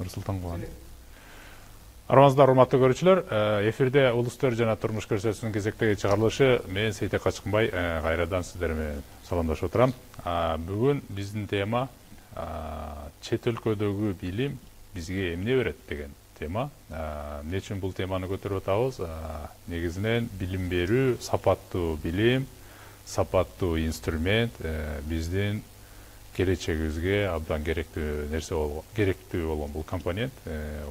Нурсултан Кубан. Армаңыздар, урматтуу көрүүчүлөр, эфирде улустөр жана турмуш көрсөтүүсүнүн кезектеги чыгарылышы мен Сейтек Качкынбай кайрадан сиздер менен саламдашып отурам. Бүгүн биздин тема чет өлкөдөгү билим бизге эмне берет деген тема. Эмне үчүн бул теманы көтөрүп атабыз? Негизинен билим берүү, сапаттуу билим, сапаттуу инструмент биздин келечегибизге абдан керектүү болгон бул компонент.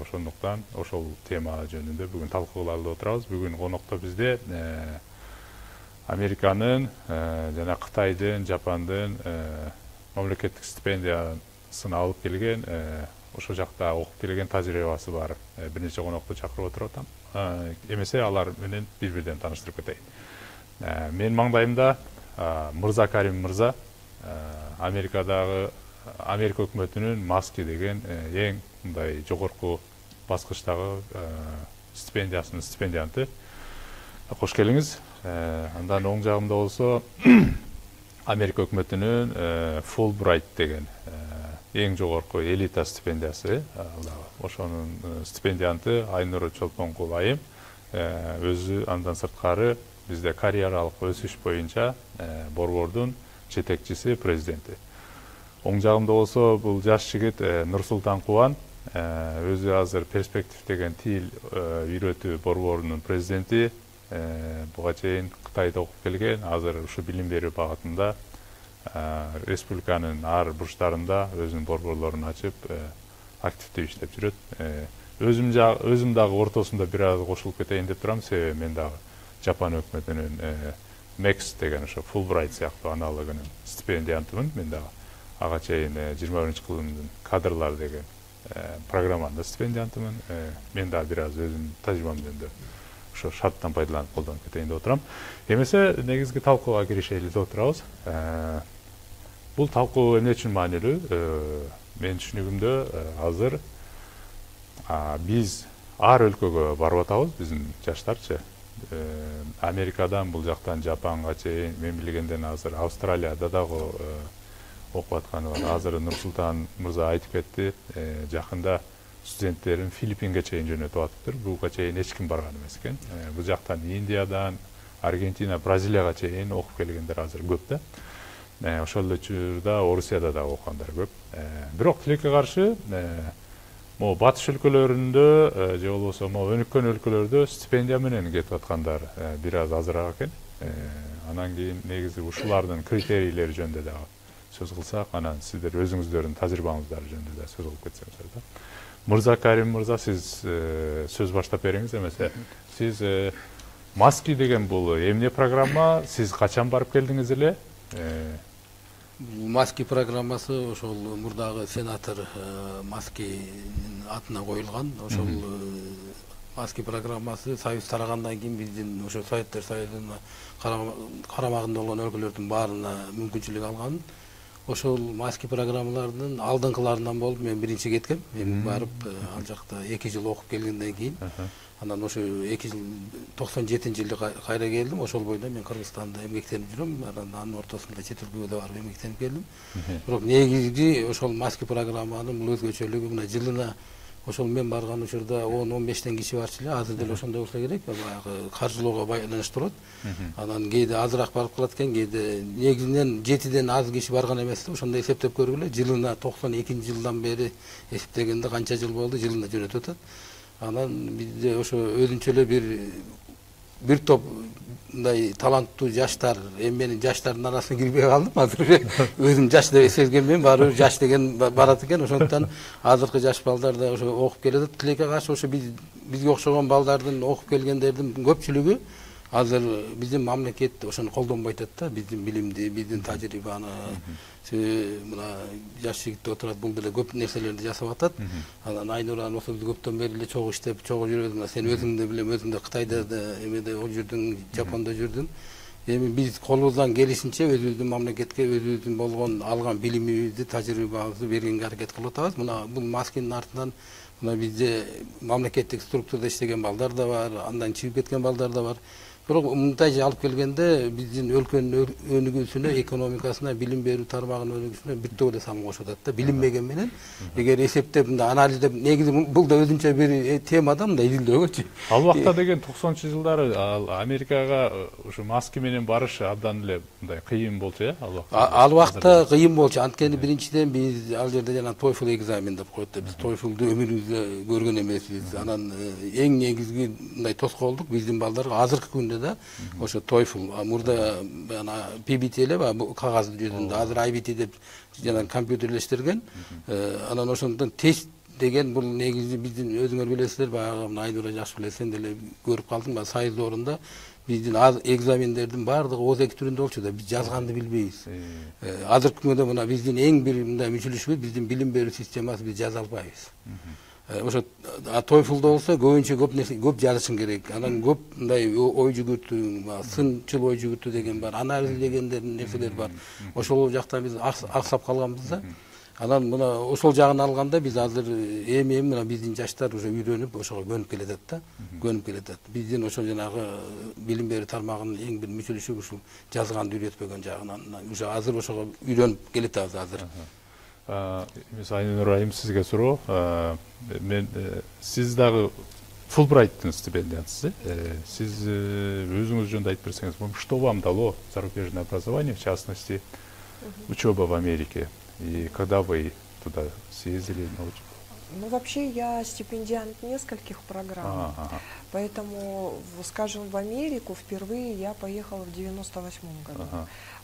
Ошондуктан ошол тема жөнүндө бүгүн талкуулап отурабыз. Бүгүн конокто бизде Американын жана Кытайдын, Жапондун мамлекеттик стипендиясын алып келген, ошол жакта окуп келген тажрыйбасы бар бир нече конокту чакырып отуруп атам. Эмесе алар менен бири-бирден тааныштырып кетейин. Менин маңдайымда Мырза Карим мырза, Америка өкмөтүнүн Маски деген эң мындай жогорку баскычтагы стипендиясынын стипендианты. Кош келиңиз. Андан оң жагымда болсо Америка өкмөтүнүн Fulbright деген эң жогорку элита стипендиясы. Ошонун стипендианты Айнур Чолпонкул айым. Өзү андан сырткары бизде карьералык өсүш боюнча борбордун жетекчиси, президенти. Оң жагымда болсо бул жаш жигит Нурсултан Кубан, өзү азыр перспектив деген тил үйрөтүү борборунун президенти. Буга чейин Кытайда окуп келген, азыр ушу билим берүү багытында республиканын ар бурчтарында өзүнүн борборлорун ачып активдүү иштеп жүрөт. Өзүм дагы ортосунда бир аз кошулуп кетейин деп турам, себеби мен дагы Жапон өкмөтүнүн Max деген ошо Fulbright сыяктуу аналогунун стипендиантымын. Мен дагы ага чейин 21-кылымдын кадрлар деген программанын стипендиантымын. Мен дагы бир аз өзүмдүн тажрыйбамдан ошо шарттан пайдаланып колдонуп кетейин деп отурам. Эмесе негизги талкууга киришели деп отурабыз. Бул талкуу эмне үчүн маанилүү? Менин түшүнүгүмдө азыр биз ар өлкөгө барып атабыз, биздин жаштарчы. Америкадан, бул жактан Жапонго чейин, мен билгенден азыр Австралияда дагы окуп атканы бар. Азыр Нурсултан мырза айтып кетти, жакында студенттерин Филиппинге чейин жөнөтүп атыптыр. Буга чейин эч ким барган эмес экен. Бул жактан Индиядан, Аргентина, Бразилияга чейин окуп келгендер азыр көп да. Ошол эле учурда Орусияда да окугандар көп. Бирок тилекке каршы батыш өлкөлөрүндө же болбосо өнүккөн өлкөлөрдө стипендия менен кетип аткандар бир аз азыраак экен. Анан кийин негизи ушулардын критерийлери жөнүндө дагы сөз кылсак, анан сиздер өзүңүздөрдүн тажрыйбаңыздар жөнүндө да сөз кылып кетсеңиздер да. Мырза Карим мырза, сиз сөз баштап бериңиз. Эмесе сиз Маски деген бул эмне программа? Сиз качан барып келдиңиз эле? Маски программасы ошол мурдагы сенатор Маскинин атына коюлган. Ошол Маски программасы Союз тарагандан кийин биздин ошо Советтер Союзуна карамагында болгон өлкөлөрдүн баарына мүмкүнчүлүк алган. Ошол Маски программаларынын алдыңкыларынан болуп мен биринчи кеткем. Мен барып ал жакта 2 жыл окуп келгенден кийин, анан ошо 2 жыл 97-жылы кайра келдим. Ошол бойдон мен Кыргызстанда эмгектенип жүрөм. Анын ортосунда чет өлкөгө да барып эмгектенип келдим. Бирок негизи ошол Маски программанын бул өзгөчөлүгү мына жылына ошол мен барган учурда 10-15 киши барчу эле. Азыр деле ошондой болсо керек. Баягы каржылоого байланыштуу болот. Анан кээде азыраак барып калат экен, кээде негизинен 7ден аз киши барган эмес да. Ошондой эсептеп көргүлө. Жылына 92-жылдан бери эсептегенде канча жыл болду, жылына жөнөтүп атат. Анан бизде ошо өзүнчө эле бир топ мындай таланттуу жаштар, менин жаштардын арасына кирбей калдым. Азыр өзүм жаш деп сезгенмен, баары жаш деген барат экен. Ошондуктан азыркы жаш балдар да ошо окуп келет. Тилекке каршы ошо бизге окшогон балдардын окуп келгендердин көпчүлүгү азыр биздин мамлекет ошону колдонбой атат да, биздин билимди, биздин тажрыйбаны. Мына жаш жигит отурат, бул деле көп нерселерди жасап атат. Анан Айнур ошо көптөн бери эле чогуу иштеп, чогуу жүрөт. Сен өзүң да билем, өзүң да Кытайда да эмеде жүрдүң, Жапондо жүрдүң. Эми биз колубуздан келишинче өзүбүздүн мамлекетке өзүбүздүн болгон алган билимибизди, тажрыйбабызды бергенге аракет кылып атабыз. Мына бул Маскинин артынан мына бизде мамлекеттик структурада иштеген балдар да бар, андан чыгып кеткен балдар да бар. Бирок мындай алып келгенде биздин өлкөнүн өнүгүүсүнө, экономикасына, билим берүү тармагынын өнүгүүсүнө биртөө эле салым кошуп атат да. Билинбеген менен эгер эсептеп мындай анализдеп, негизи бул да өзүнчө бир тема да, мындай изилдөөгөчү. Ал убакта деген 90-жылдары Америкага ушу Маски менен барыш абдан эле мындай кыйын болчу, ал убакта. Ал убакта кыйын болчу. Анткени биринчиден биз ал жерде жана TOEFL экзамен деп коет да. Биз TOEFL'ду өмүрүбүздө көргөн эмеспиз. Анан эң негизги мындай тоскоолдук биздин балдарга азыркы күндө да ошо TOEFL, мурда ана PBT эле бул кагаз жүзүндө, азыр IBT деп жана компьютерлештирген. Анан ошондон тест деген бул негизи биздин өзүңөр билесиздер, баягы Айнура жакшы билет, сен деле көрүп калдың ба, Сайыз орунда биздин экзамендердин баардыгы ооз эки түрүндө болчу да, биз жазганды билбейбиз. Азыркы күндө мына биздин эң бир мындай мүчүлүшүбүз, биздин билим берүү системасы, биз жаза албайбыз. Ошо TOEFL'да болсо көбүнчө көп жазышың керек. Анан көп мындай ой жүгүртүү, сынчыл ой жүгүртүү деген бар, анализ деген нерселер бар. Ошол жакта биз аксап калганбыз да. Анан мына ошол жагын алганда биз азыр эми мына биздин жаштар уже үйрөнүп ошого көнүп келатат да. Көнүп келатат. Биздин ошол жанагы билим берүү тармагынын эң бир мүчүлүшү ушул жазганды үйрөтпөгөн жагынан. Уже азыр ошого үйрөнүп келатабыз азыр. Айнура айым, сизге суроо. Мен сиз дагы Фулбрайттын стипендиятысыз. Сиз өзүңүз жөнүндө айтып берсеңиз, что вам дало зарубежное образование, в частности, учеба в Америке? И когда вы туда съездили на учебу? Ну, вообще, я стипендиант нескольких программ, поэтому, скажем, в Америку впервые я поехала в 98 году.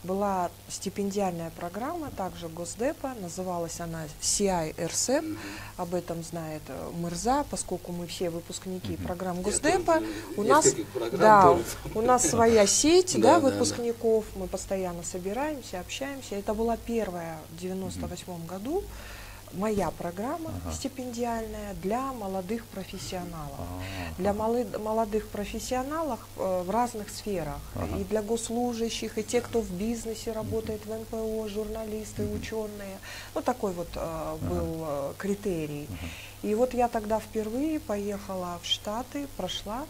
Была стипендиальная программа, также Госдепа, называлась она CI-RCEP, об этом знает Мырза, поскольку мы все выпускники программ Госдепа. У нас своя сеть выпускников, мы постоянно собираемся, общаемся. Это была первая в 98 году. Моя программа стипендиальная для молодых профессионалов. Для молодых профессионалов в разных сферах. И для госслужащих, и те, кто в бизнесе работает, в НПО, журналисты, ученые. Ну, такой вот был критерий. И вот я тогда впервые поехала в Штаты, прошла.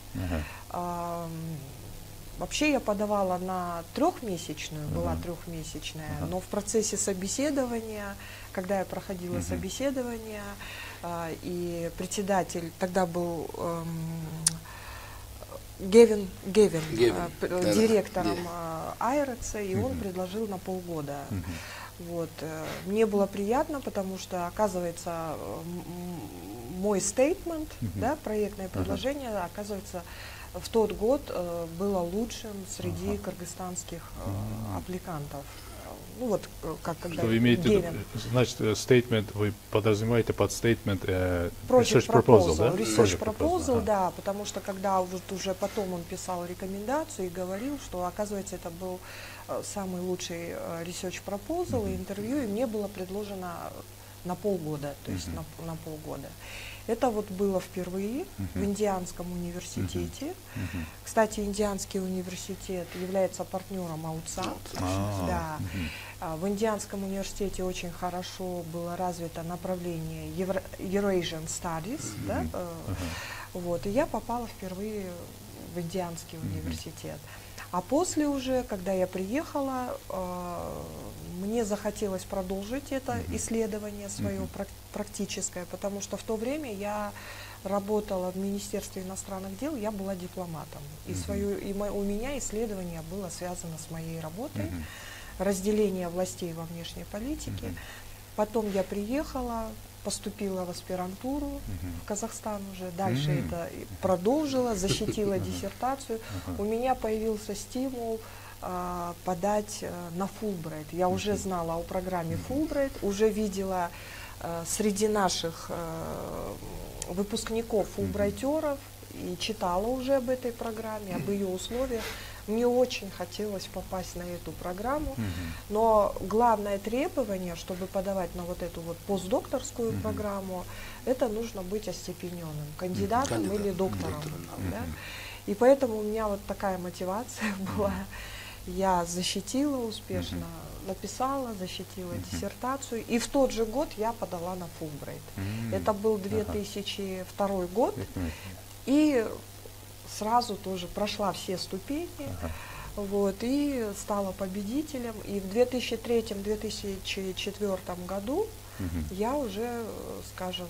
Вообще я подавала на трехмесячную, была трехмесячная, но в процессе собеседования, когда я проходила собеседование, и председатель, тогда был Гевин, директором Айреца, и он предложил на полгода. Вот. Мне было приятно, потому что, оказывается, мой стейтмент, проектное предложение, оказывается, в тот год было лучшим среди кыргызстанских аппликантов. Ну вот, когда что имеете, значит, statement вы подразумеваете под statement research proposal, да? Research proposal, да, потому что когда уже потом он писал рекомендацию и говорил, что, оказывается, это был самый лучший research proposal и интервью, и мне было предложено на полгода, то есть на полгода. Это вот было впервые в Индианском университете. Кстати, Индианский университет является партнером АУЦА. Да. В Индианском университете очень хорошо было развито направление Eurasian Studies. Да? Вот. И я попала впервые в Индианский университет. А после уже, когда я приехала, мне захотелось продолжить это исследование свое практическое, потому что в то время я работала в Министерстве иностранных дел, я была дипломатом. И у меня исследование было связано с моей работой, разделение властей во внешней политике. Потом я приехала, поступила в аспирантуру в Казахстан уже, дальше это продолжила, защитила диссертацию. У меня появился стимул подать на Фулбрайт. Я уже знала о программе Фулбрайт, уже видела среди наших выпускников фулбрайтеров и читала уже об этой программе, об ее условиях. Мне очень хотелось попасть на эту программу, но главное требование, чтобы подавать на вот эту вот постдокторскую программу, это нужно быть остепененным, кандидатом или доктором. Да? И поэтому у меня вот такая мотивация была. Я защитила успешно, написала, защитила диссертацию, и в тот же год я подала на Фулбрайт. Это был 2002 год, и сразу тоже прошла все ступени, вот, и стала победителем. И в 2003-2004 году я уже, скажем,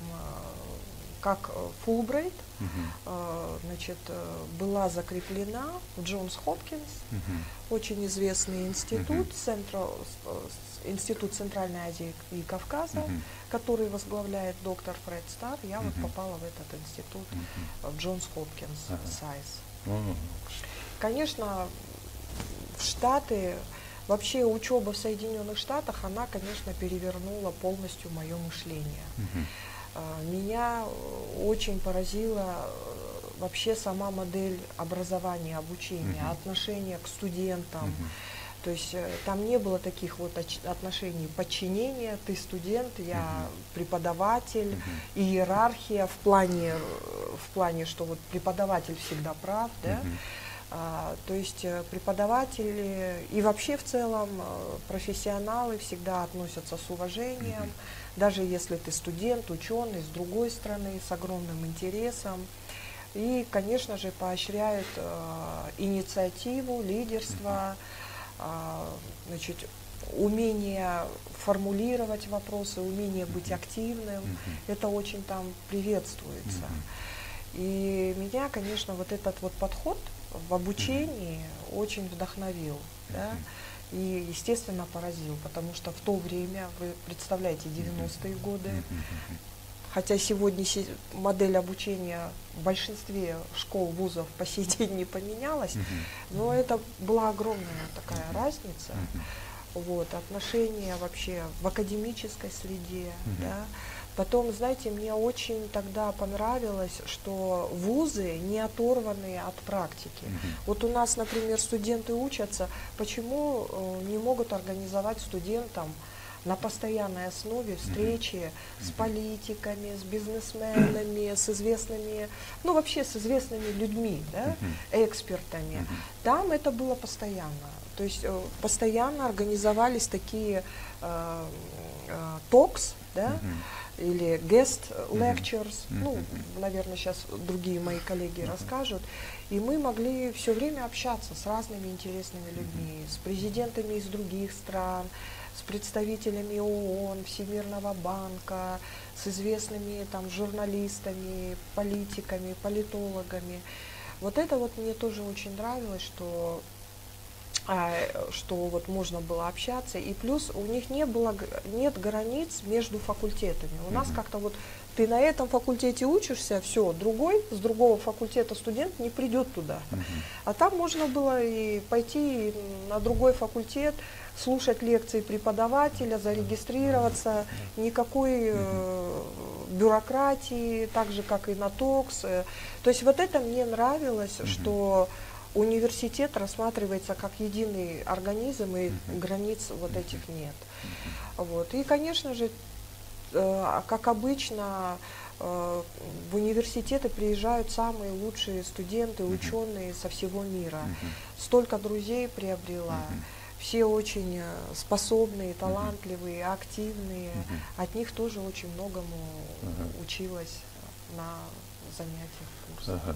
как Фулбрайт, значит, была закреплена в Джонс Хопкинс, очень известный институт, Институт Центральной Азии и Кавказа, который возглавляет доктор Фред Старр. Я вот попала в этот институт, в Джонс Хопкинс САИС. Конечно, в Штаты, вообще учеба в Соединенных Штатах, она, конечно, перевернула полностью мое мышление. Меня очень поразила вообще сама модель образования, обучения, отношение к студентам. То есть там не было таких вот отношений подчинения, ты студент, я преподаватель, иерархия в плане, что вот преподаватель всегда прав, да? То есть преподаватели и вообще в целом профессионалы всегда относятся с уважением, даже если ты студент, ученый, с другой стороны, с огромным интересом. И, конечно же, поощряют инициативу, лидерство, значит, умение формулировать вопросы, умение быть активным. Это очень там приветствуется. И меня, конечно, вот этот вот подход в обучении очень вдохновил, да? И, естественно, поразил, потому что в то время, вы представляете, 90-е годы, хотя сегодня модель обучения в большинстве школ, вузов по сей день не поменялась, но это была огромная такая разница. Вот, отношения вообще в академической среде, да. Потом, знаете, мне очень тогда понравилось, что вузы не оторваны от практики. Вот у нас, например, студенты учатся, почему не могут организовать студентам на постоянной основе встречи с политиками, с бизнесменами, с известными, ну вообще с известными людьми, да, экспертами. Там это было постоянно. То есть постоянно организовались такие talks, да, или guest lectures, ну, наверное, сейчас другие мои коллеги расскажут. И мы могли все время общаться с разными интересными людьми, с президентами из других стран, с представителями ООН, Всемирного банка, с известными там журналистами, политиками, политологами. Вот это вот мне тоже очень нравилось, что вот можно было общаться, и плюс у них нет границ между факультетами. У нас как-то вот ты на этом факультете учишься, все, с другого факультета студент не придет туда. А там можно было и пойти на другой факультет, слушать лекции преподавателя, зарегистрироваться, никакой бюрократии, так же, как и на ТОКС. То есть вот это мне нравилось, что университет рассматривается как единый организм, и границ вот этих нет. Вот. И, конечно же, как обычно, в университеты приезжают самые лучшие студенты, ученые со всего мира. Столько друзей приобрела. Все очень способные, талантливые, активные. От них тоже очень многому училась на занятиях, курсах.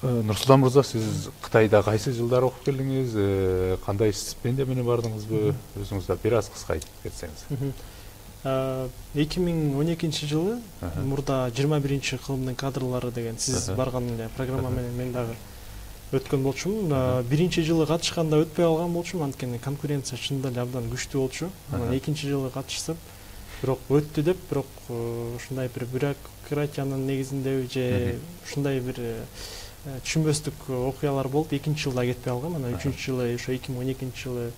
Нурсултан мырза, сиз Кытайда кайсы жылдары окуп келдиңиз, кандай стипендия менен бардыңызбы? Өзүңүз бир аз кыска айтып кетсеңиз. 2012 жылы мурда 21 кылымдын кадрлары деген сиз барган программа менен мен дагы өткөн болчумун. Биринчи жылы катышканда өтпөй калган болчумун, анткени конкуренция чындап эле абдан күчтүү болчу. Анан экинчи жылы катышсып, бирок өттү деп, бирок ушундай бир бюрократиянын негизинде же ушундай бир түшүнбөстүк окуялар болуп, экинчи жылда кетпей калгам. Анан үчүнчү жылы, ошо 2012 жылы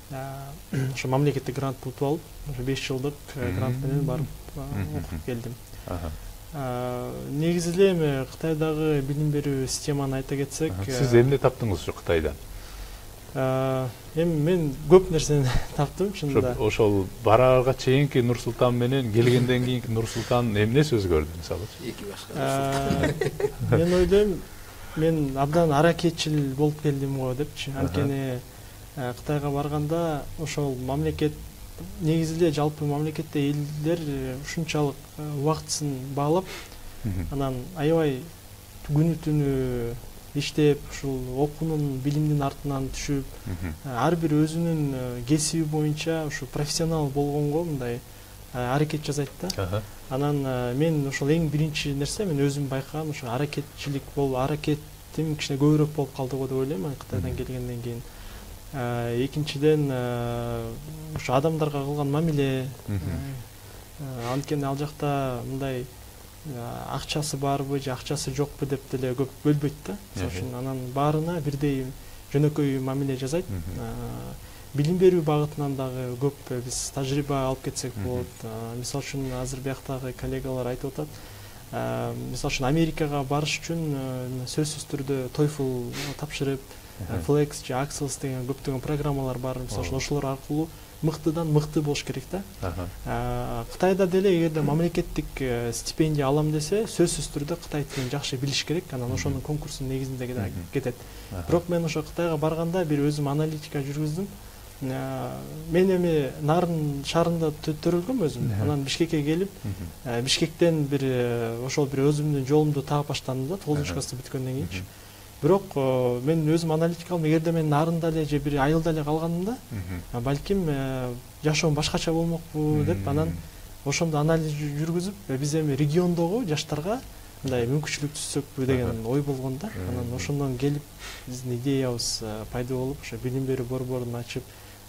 ошо мамлекеттик грант утуп алып, ошо 5 жылдык грант менен барып окуп келдим. Негизи эле эми Кытайдагы билим берүү системаны айта кетсек, сиз эмне таптыңыз ушу Кытайдан? Эми мен көп нерсени таптым чынында. Ошол бараарга чейинки Нурсултан менен келгенден кийинки Нурсултан эмнеси өзгөрдү, мисалы? Эки башка. Мен ойлойм, мен абдан аракетчил болуп келдим го депчи. Анткени Кытайга барганда ошол мамлекет, негизи эле жалпы мамлекетте элдер ушунчалык убактысын баалап, анан аябай күнү түнү иштеп ушул окуунун билимдин артынан түшүп ар бир өзүнүн кесиби боюнча ушу профессионал болгонго мындай аракет жасайт да. Анан мен ошол эң биринчи нерсе мен өзүм байкаган ошо аракетчилик аракетим кичине көбүрөөк болуп калды го деп ойлойм Кытайдан келгенден кийин. Экинчиден ошо адамдарга кылган мамиле, анткени ал жакта мындай акчасы барбы же акчасы жокпу деп деле көп бөлбөйт да. Ошон үчүн анан баарына бирдей жөнөкөй мамиле жасайт. Билим берүү багытынан дагы көп биз тажрыйба алып кетсек болот. Мисалы үчүн азыр бияктагы коллегалар айтып атат. Мисалы үчүн Америкага барыш үчүн сөзсүз түрдө TOEFL тапшырып, Flex же Axels деген көптөгөн программалар бар. Мисалы үчүн ошолор аркылуу мыктыдан мыкты болуш керек да. Кытайда деле эгерде мамлекеттик стипендия алам десе, сөзсүз түрдө кытай тилин жакшы билиш керек. Анан ошонун конкурсунун негизинде кетет. Бирок мен ошо Кытайга барганда бир өзүм аналитика жүргүздүм. Мен эми Нарын шаарында төрөлгөм өзүм. Анан Бишкекке келип, Бишкектен бир ошол бир өзүмдүн жолумду таап баштадым да, 9 класста бүткөндөн кийинчи. Бирок мен өзүм аналитика кылдым. Эгерде мен Нарында эле же бир айылда эле калганымда, балким жашоом башкача болмокпу деп, анан ошондо анализ жүргүзүп, биз эми региондогу жаштарга мындай мүмкүнчүлүк түзсөкпү деген ой болгон да. Анан ошондон келип биздин идеябыз пайда болуп, ошо билим берүү борборун ачып,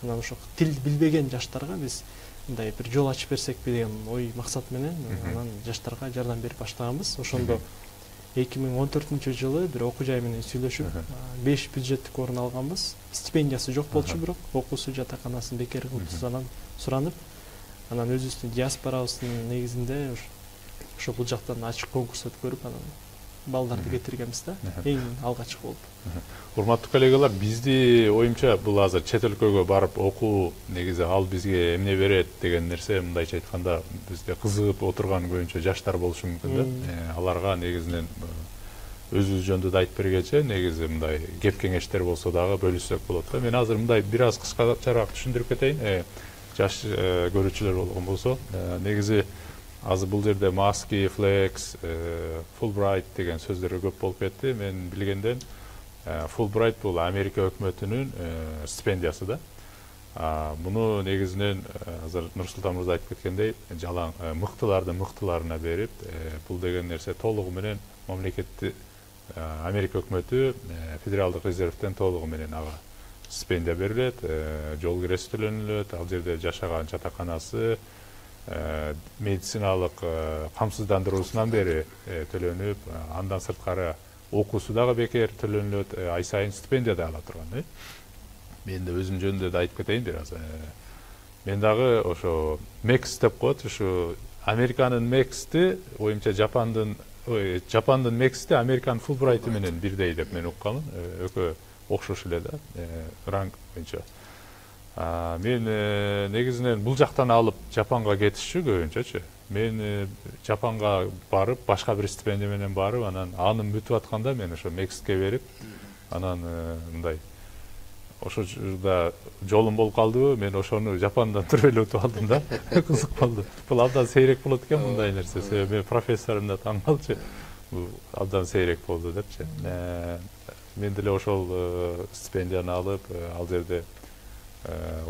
анан ошо тил билбеген жаштарга биз мындай бир жол ачып берсекпи деген ой максат менен анан жаштарга жардам берип баштаганбыз. Ошондо 2014-жылы бир окуу жай менен сүйлөшүп 5 бюджеттик орун алганбыз. Стипендиясы жок болчу, бирок окуусу жатаканасын бекер кылып суранып, анан өзүбүздүн диаспорабыздын негизинде ошо бул жактан ачык конкурс өткөрүп, анан балдарды кетиргенбиз да. Эң алгачкы болуп. Урматтуу коллегалар, бизди оюмча бул азыр чет өлкөгө барып окуу негизи ал бизге эмне берет деген нерсе, мындайча айтканда бизде кызыгып отурган көбүнчө жаштар болушу мүмкүн да. Аларга негизинен өзүбүз жөнүндө да айтып бергенче, негизи мындай кеп кеңештер болсо дагы бөлүшсөк болот да. Мен азыр мындай бир аз кыскачараак түшүндүрүп кетейин. Жаш көрүүчүлөр болгон болсо, негизи азыр бул жерде Маски, Flex, Fulbright деген сөздөр көп болуп кетти. Мен билгенден Fulbright бул Америка өкмөтүнүн стипендиясы да. Муну негизинен азыр Нурсултан мырза айтып кеткендей, жалаң мыктыларды мыктыларына берип, бул деген нерсе толугу менен мамлекетти Америка өкмөтү федералдык резервден толугу менен ага стипендия берилет, жол киреси төлөнүлөт, ал жерде жашаган жатаканасы, медициналык камсыздандыруусунан бери төлөнүп, андан сырткары окуусу дагы бекер төлөнүлөт, ай сайын стипендия да ала турган. Мен да өзүм жөнүндө да айтып кетейин бир аз. Мен дагы ошо Мекс деп коет, ушу Американын Мексти, оюмча Жапандын Мексти Американын Фулбрайты менен бирдей деп мен укканмын. Экөө окшош эле да, ранг боюнча. Мен негизинен бул жактан алып Жапанга кетишчү көбүнчөчү. Мен Жапанга барып, башка бир стипендия менен барып, анан аным бүтүп атканда мен ошо Мексикке берип, анан мындай ошо жерде жолум болуп калдыбы, мен ошону Жапандан туруп эле утуп алдым да. Кызык болду. Бул абдан сейрек болот экен мындай нерсе. Мен профессорум да таң калчу. Бул абдан сейрек болду депчи. Мен деле ошол стипендияны алып, ал жерде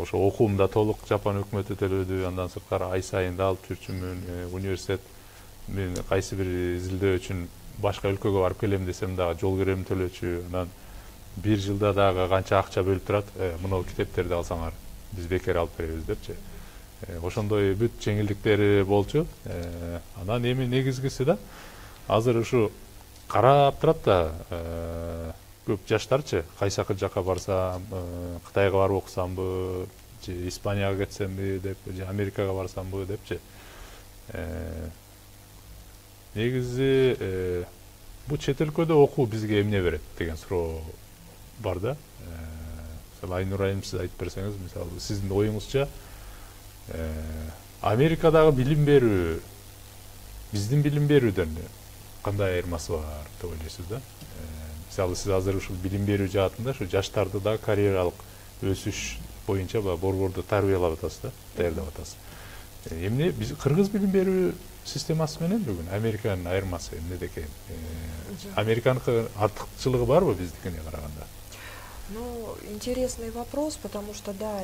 ошо окуумда толук Жапан өкмөтү төлөдү, андан сырткары ай сайын да алып жүрчүмүн. Университет мен кайсы бир изилдөө үчүн башка өлкөгө барып келем десем дагы жол киремин төлөчү. Анан бир жылда дагы канча акча бөлүп турат, мына китептерди алсаңар биз бекер алып беребиз депчи. Ошондой бүт жеңилдиктери болчу. Анан эми негизгиси да азыр ушу карап турат да көп жаштарчы, кайсы жакка барсам, Кытайга барып окусамбы, же Испанияга кетсемби деп, же Америкага барсамбы депчи. Негизи бул чет өлкөдө окуу бизге эмне берет деген суроо бар да. Мисалы Айнур айым сиз айтып берсеңиз, мисалы сиздин оюңузча Америкадагы билим берүү биздин билим берүүдөн кандай айырмасы бар деп ойлойсуз да? Мисалы сиз азыр ушул билим берүү жаатында ушу жаштарды да карьералык өсүш боюнча борбордо тарбиялап атасыз да, даярдап атасыз. Эмне биз кыргыз билим берүү системасы менен бүгүн Американын айырмасы эмнеде экен? Американыкы артыкчылыгы барбы биздикине караганда? Ну, интересный вопрос, потому что, да,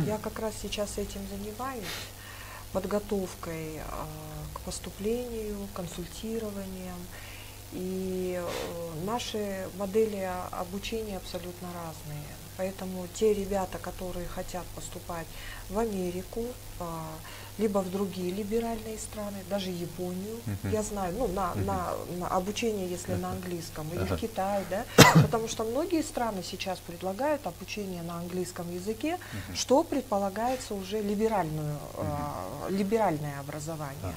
я как раз сейчас этим занимаюсь, подготовкой к поступлению, консультированием. И наши модели обучения абсолютно разные. Поэтому те ребята, которые хотят поступать в Америку, либо в другие либеральные страны, даже Японию, я знаю, ну, на обучение, если на английском, или в Китай, да, потому что многие страны сейчас предлагают обучение на английском языке, что предполагается уже либеральное образование.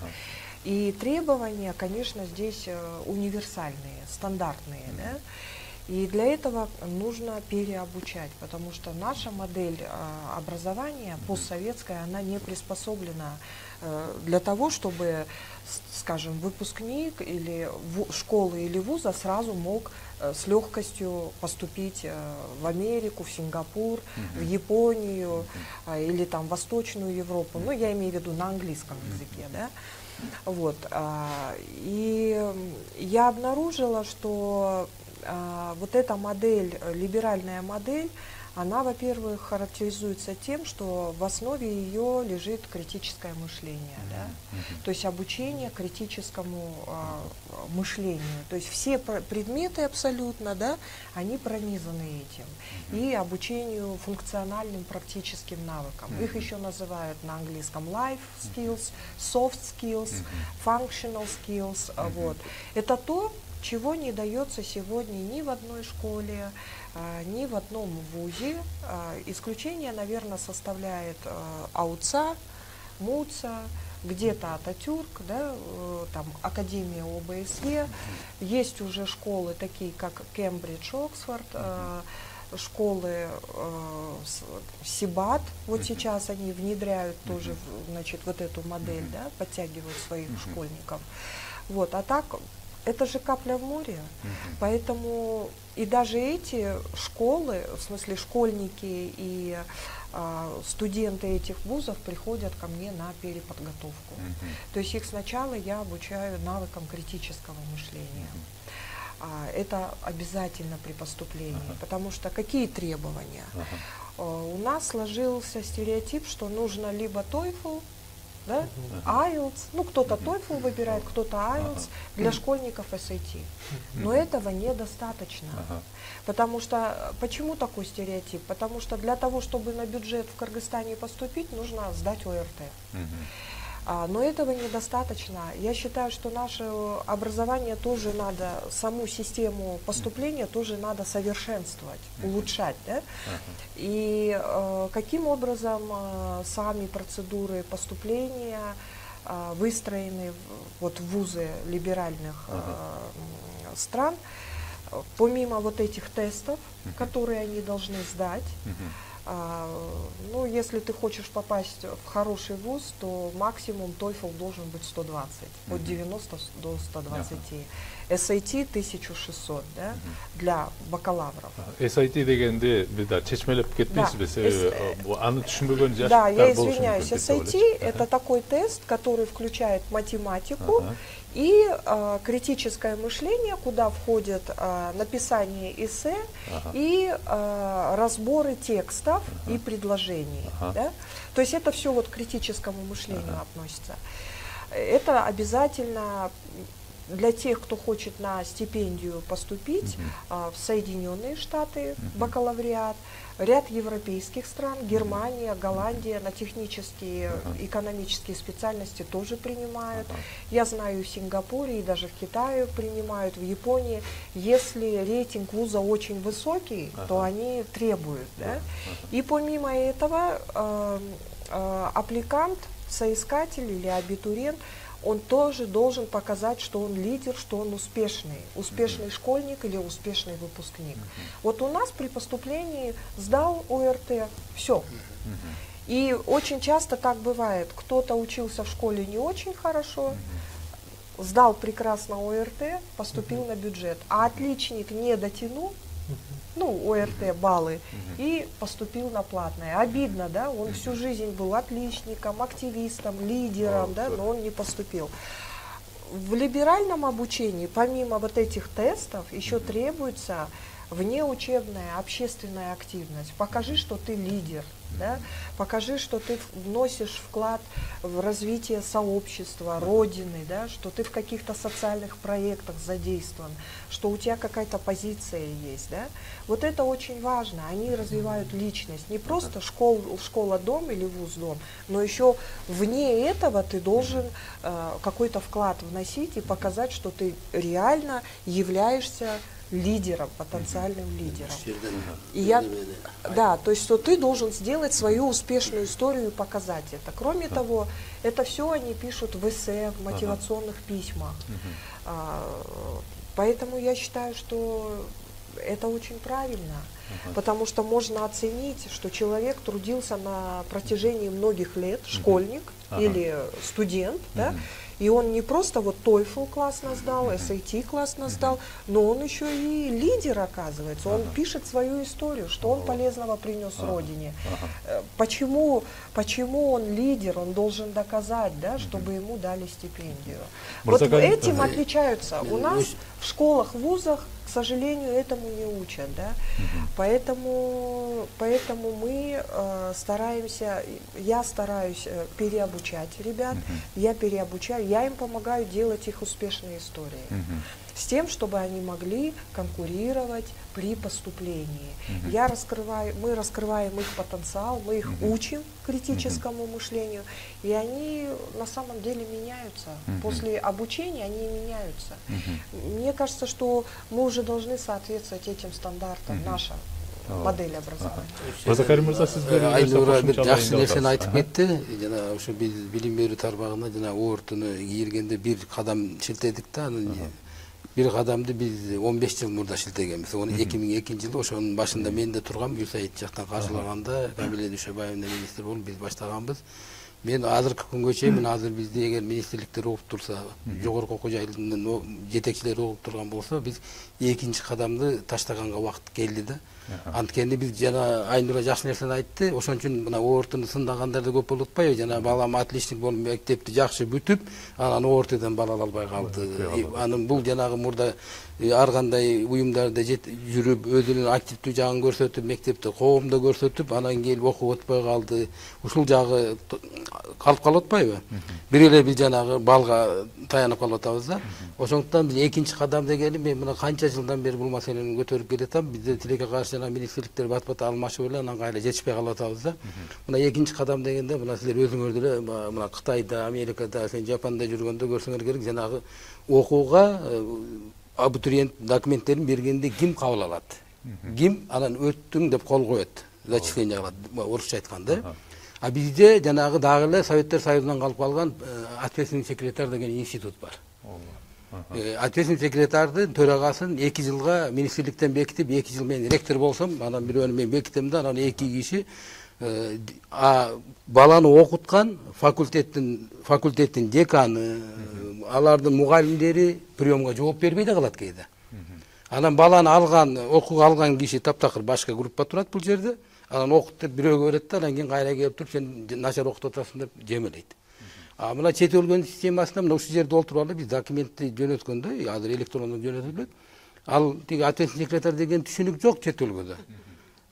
И требования, конечно, здесь универсальные, стандартные, да? И для этого нужно переобучать, потому что наша модель образования постсоветская, она не приспособлена для того, чтобы, скажем, выпускник или школы или вуза сразу мог с легкостью поступить в Америку, в Сингапур, в Японию или там в Восточную Европу. Ну, я имею в виду на английском языке, да? Вот. И я обнаружила, что вот эта модель, либеральная модель, она, во-первых, характеризуется тем, что в основе ее лежит критическое мышление, да? То есть обучение критическому мышлению. То есть все предметы абсолютно, да, они пронизаны этим. И обучению функциональным практическим навыкам. Их еще называют на английском life skills, soft skills, functional skills. Вот. Это то, чего не дается сегодня ни в одной школе, ни в одном вузе. Исключение, наверное, составляет АУЦА, МУЦа, где-то Ататюрк, да, там Академия ОБСЕ. Есть уже школы такие, как Кембридж, Оксфорд, школы СИБАТ. Вот сейчас они внедряют тоже, значит, вот эту модель, да, подтягивают своих школьников. Вот, а так это же капля в море, поэтому и даже эти школы, в смысле школьники и студенты этих вузов приходят ко мне на переподготовку. То есть их сначала я обучаю навыкам критического мышления. Это обязательно при поступлении, потому что какие требования? У нас сложился стереотип, что нужно либо TOEFL, да? IELTS, ну кто-то TOEFL выбирает, кто-то IELTS, для школьников SAT. Но этого недостаточно. Потому что, почему такой стереотип? Потому что для того, чтобы на бюджет в Кыргызстане поступить, нужно сдать ОРТ. Но этого недостаточно. Я считаю, что наше образование тоже надо, саму систему поступления тоже надо совершенствовать, улучшать. Да? И каким образом сами процедуры поступления выстроены вот в вузы либеральных стран, помимо вот этих тестов, которые они должны сдать. Ну, если ты хочешь попасть в хороший вуз, то максимум TOEFL должен быть 120, от 90 до 120. SAT 1600, да, для бакалавров. SAT дегенде биз чечмелеп кетпейсизби? Аны түшүнбөгөн жаштар Да, я извиняюсь. SAT это такой тест, который включает математику и критическое мышление, куда входит написание эссе и разборы текстов и предложений. Да? То есть это все вот к критическому мышлению относится. Это обязательно для тех, кто хочет на стипендию поступить в Соединенные Штаты, бакалавриат, ряд европейских стран, Германия, Голландия на технические, экономические специальности тоже принимают. Я знаю, в Сингапуре и даже в Китае принимают, в Японии. Если рейтинг вуза очень высокий, то они требуют. Да? И помимо этого аппликант, соискатель или абитуриент, он тоже должен показать, что он лидер, что он успешный школьник или успешный выпускник. Вот у нас при поступлении сдал ОРТ, все. И очень часто так бывает, кто-то учился в школе не очень хорошо, сдал прекрасно ОРТ, поступил на бюджет, а отличник не дотянул, ну, ОРТ баллы, и поступил на платное. Обидно, да, он всю жизнь был отличником, активистом, лидером, да, но он не поступил. В либеральном обучении, помимо вот этих тестов, еще требуется внеучебная общественная активность. Покажи, что ты лидер, да? Покажи, что ты вносишь вклад в развитие сообщества, родины, да? Что ты в каких-то социальных проектах задействован, что у тебя какая-то позиция есть. Да? Вот это очень важно. Они развивают личность. Не просто школа-дом или вуз-дом, но еще вне этого ты должен какой-то вклад вносить и показать, что ты реально являешься лидером, потенциальным лидером. И да, то есть, что ты должен сделать свою успешную историю и показать это. Кроме того, это все они пишут в эссе, в мотивационных письмах. Поэтому я считаю, что это очень правильно, потому что можно оценить, что человек трудился на протяжении многих лет, школьник или студент, да, и он не просто вот TOEFL классно сдал, SAT классно сдал, но он еще и лидер, оказывается. Он пишет свою историю, что он полезного принес родине. Почему он лидер, он должен доказать, да, чтобы ему дали стипендию. Вот этим отличаются. У нас в школах, вузах, к сожалению, этому не учат, да. Поэтому мы стараемся, я стараюсь переобучать ребят, я переобучаю, я им помогаю делать их успешные истории. С тем, чтобы они могли конкурировать при поступлении. Мы раскрываем их потенциал, мы их учим критическому мышлению, и они на самом деле меняются. После обучения они меняются. Мне кажется, что мы уже должны соответствовать этим стандартам, наша модель образования. Айнура бир жакшы нерсени айтып кетти. Жана ошо билим берүү тармагына жана ОРТуну кийиргенде бир кадам шилтедик да. Бир кадамды биз 15 жыл мурда шилтегенбиз. Оны 2002 жылы ошонун башында мен да тургам, ЮСАИД жактан каршылаганда, Камиле Дүйшөбаевна министр болуп биз баштаганбыз. Мен азыркы күнгө чейин, мен азыр бизде эгер министрликтер угуп турса, жогорку окуу жайларынын жетекчилери угуп турган болсо, биз экинчи кадамды таштаганга убакыт келди да. Анткени биз жана Айнура жакшы нерсени айтты. Ошон үчүн мына ОРТуну сындагандарды көп болуп атпайбы? Жана балам отличник болуп мектепти жакшы бүтүп, анан ОРТден бала албай калды. Анын бул жанагы мурда ар кандай уюмдарда жүрүп, өзүнүн активдүү жагын көрсөтүп, мектепте, коомдо көрсөтүп, анан келип окуп өтпөй калды. Ушул жагы калып калып атпайбы? Бир эле биз жанагы балга таянып калып атабыз да. Ошондуктан биз экинчи кадамда келип, мен мына канча жылдан бери бул маселени көтөрүп келатам. Бизде тилекке каршы жана министрликтер бат-бат алмашып эле анан кайра жетишпей калып атабыз да. Мына экинчи кадам дегенде, мына силер өзүңөр деле мына Кытайда, Америкада, сен Жапанда жүргөндө көрсөңөр керек, жанагы окууга абитуриент документтерин бергенде ким кабыл алат? Ким анан өттүң деп кол коет. Зачисление кылат, орусча айтканда. А бизде жанагы дагы эле Советтер Союзунан калып калган ответственный секретарь деген институт бар. Ответственный секретардын төрагасын 2 жылга министрликтен бекитип, 2 жыл мен ректор болсом, анан бирөөнү мен бекитем да, анан 2 киши баланы окуткан факультеттин деканы, алардын мугалимдери приемга жооп бербей да калат кейде. Анан баланы алган, окууга алган киши таптакыр башка группа турат бул жерде. Анан окут деп бирөөгө берет да, анан кийин кайра келип туруп сен начар окутуп атасың деп жемелейт. Мына чет өлгөн системасында мына ушул жерде олтуруп биз документти жөнөткөндө, азыр электрондо жөнөтүлөт. Ал тиги ответственный секретарь деген түшүнүк жок чет өлгөдө.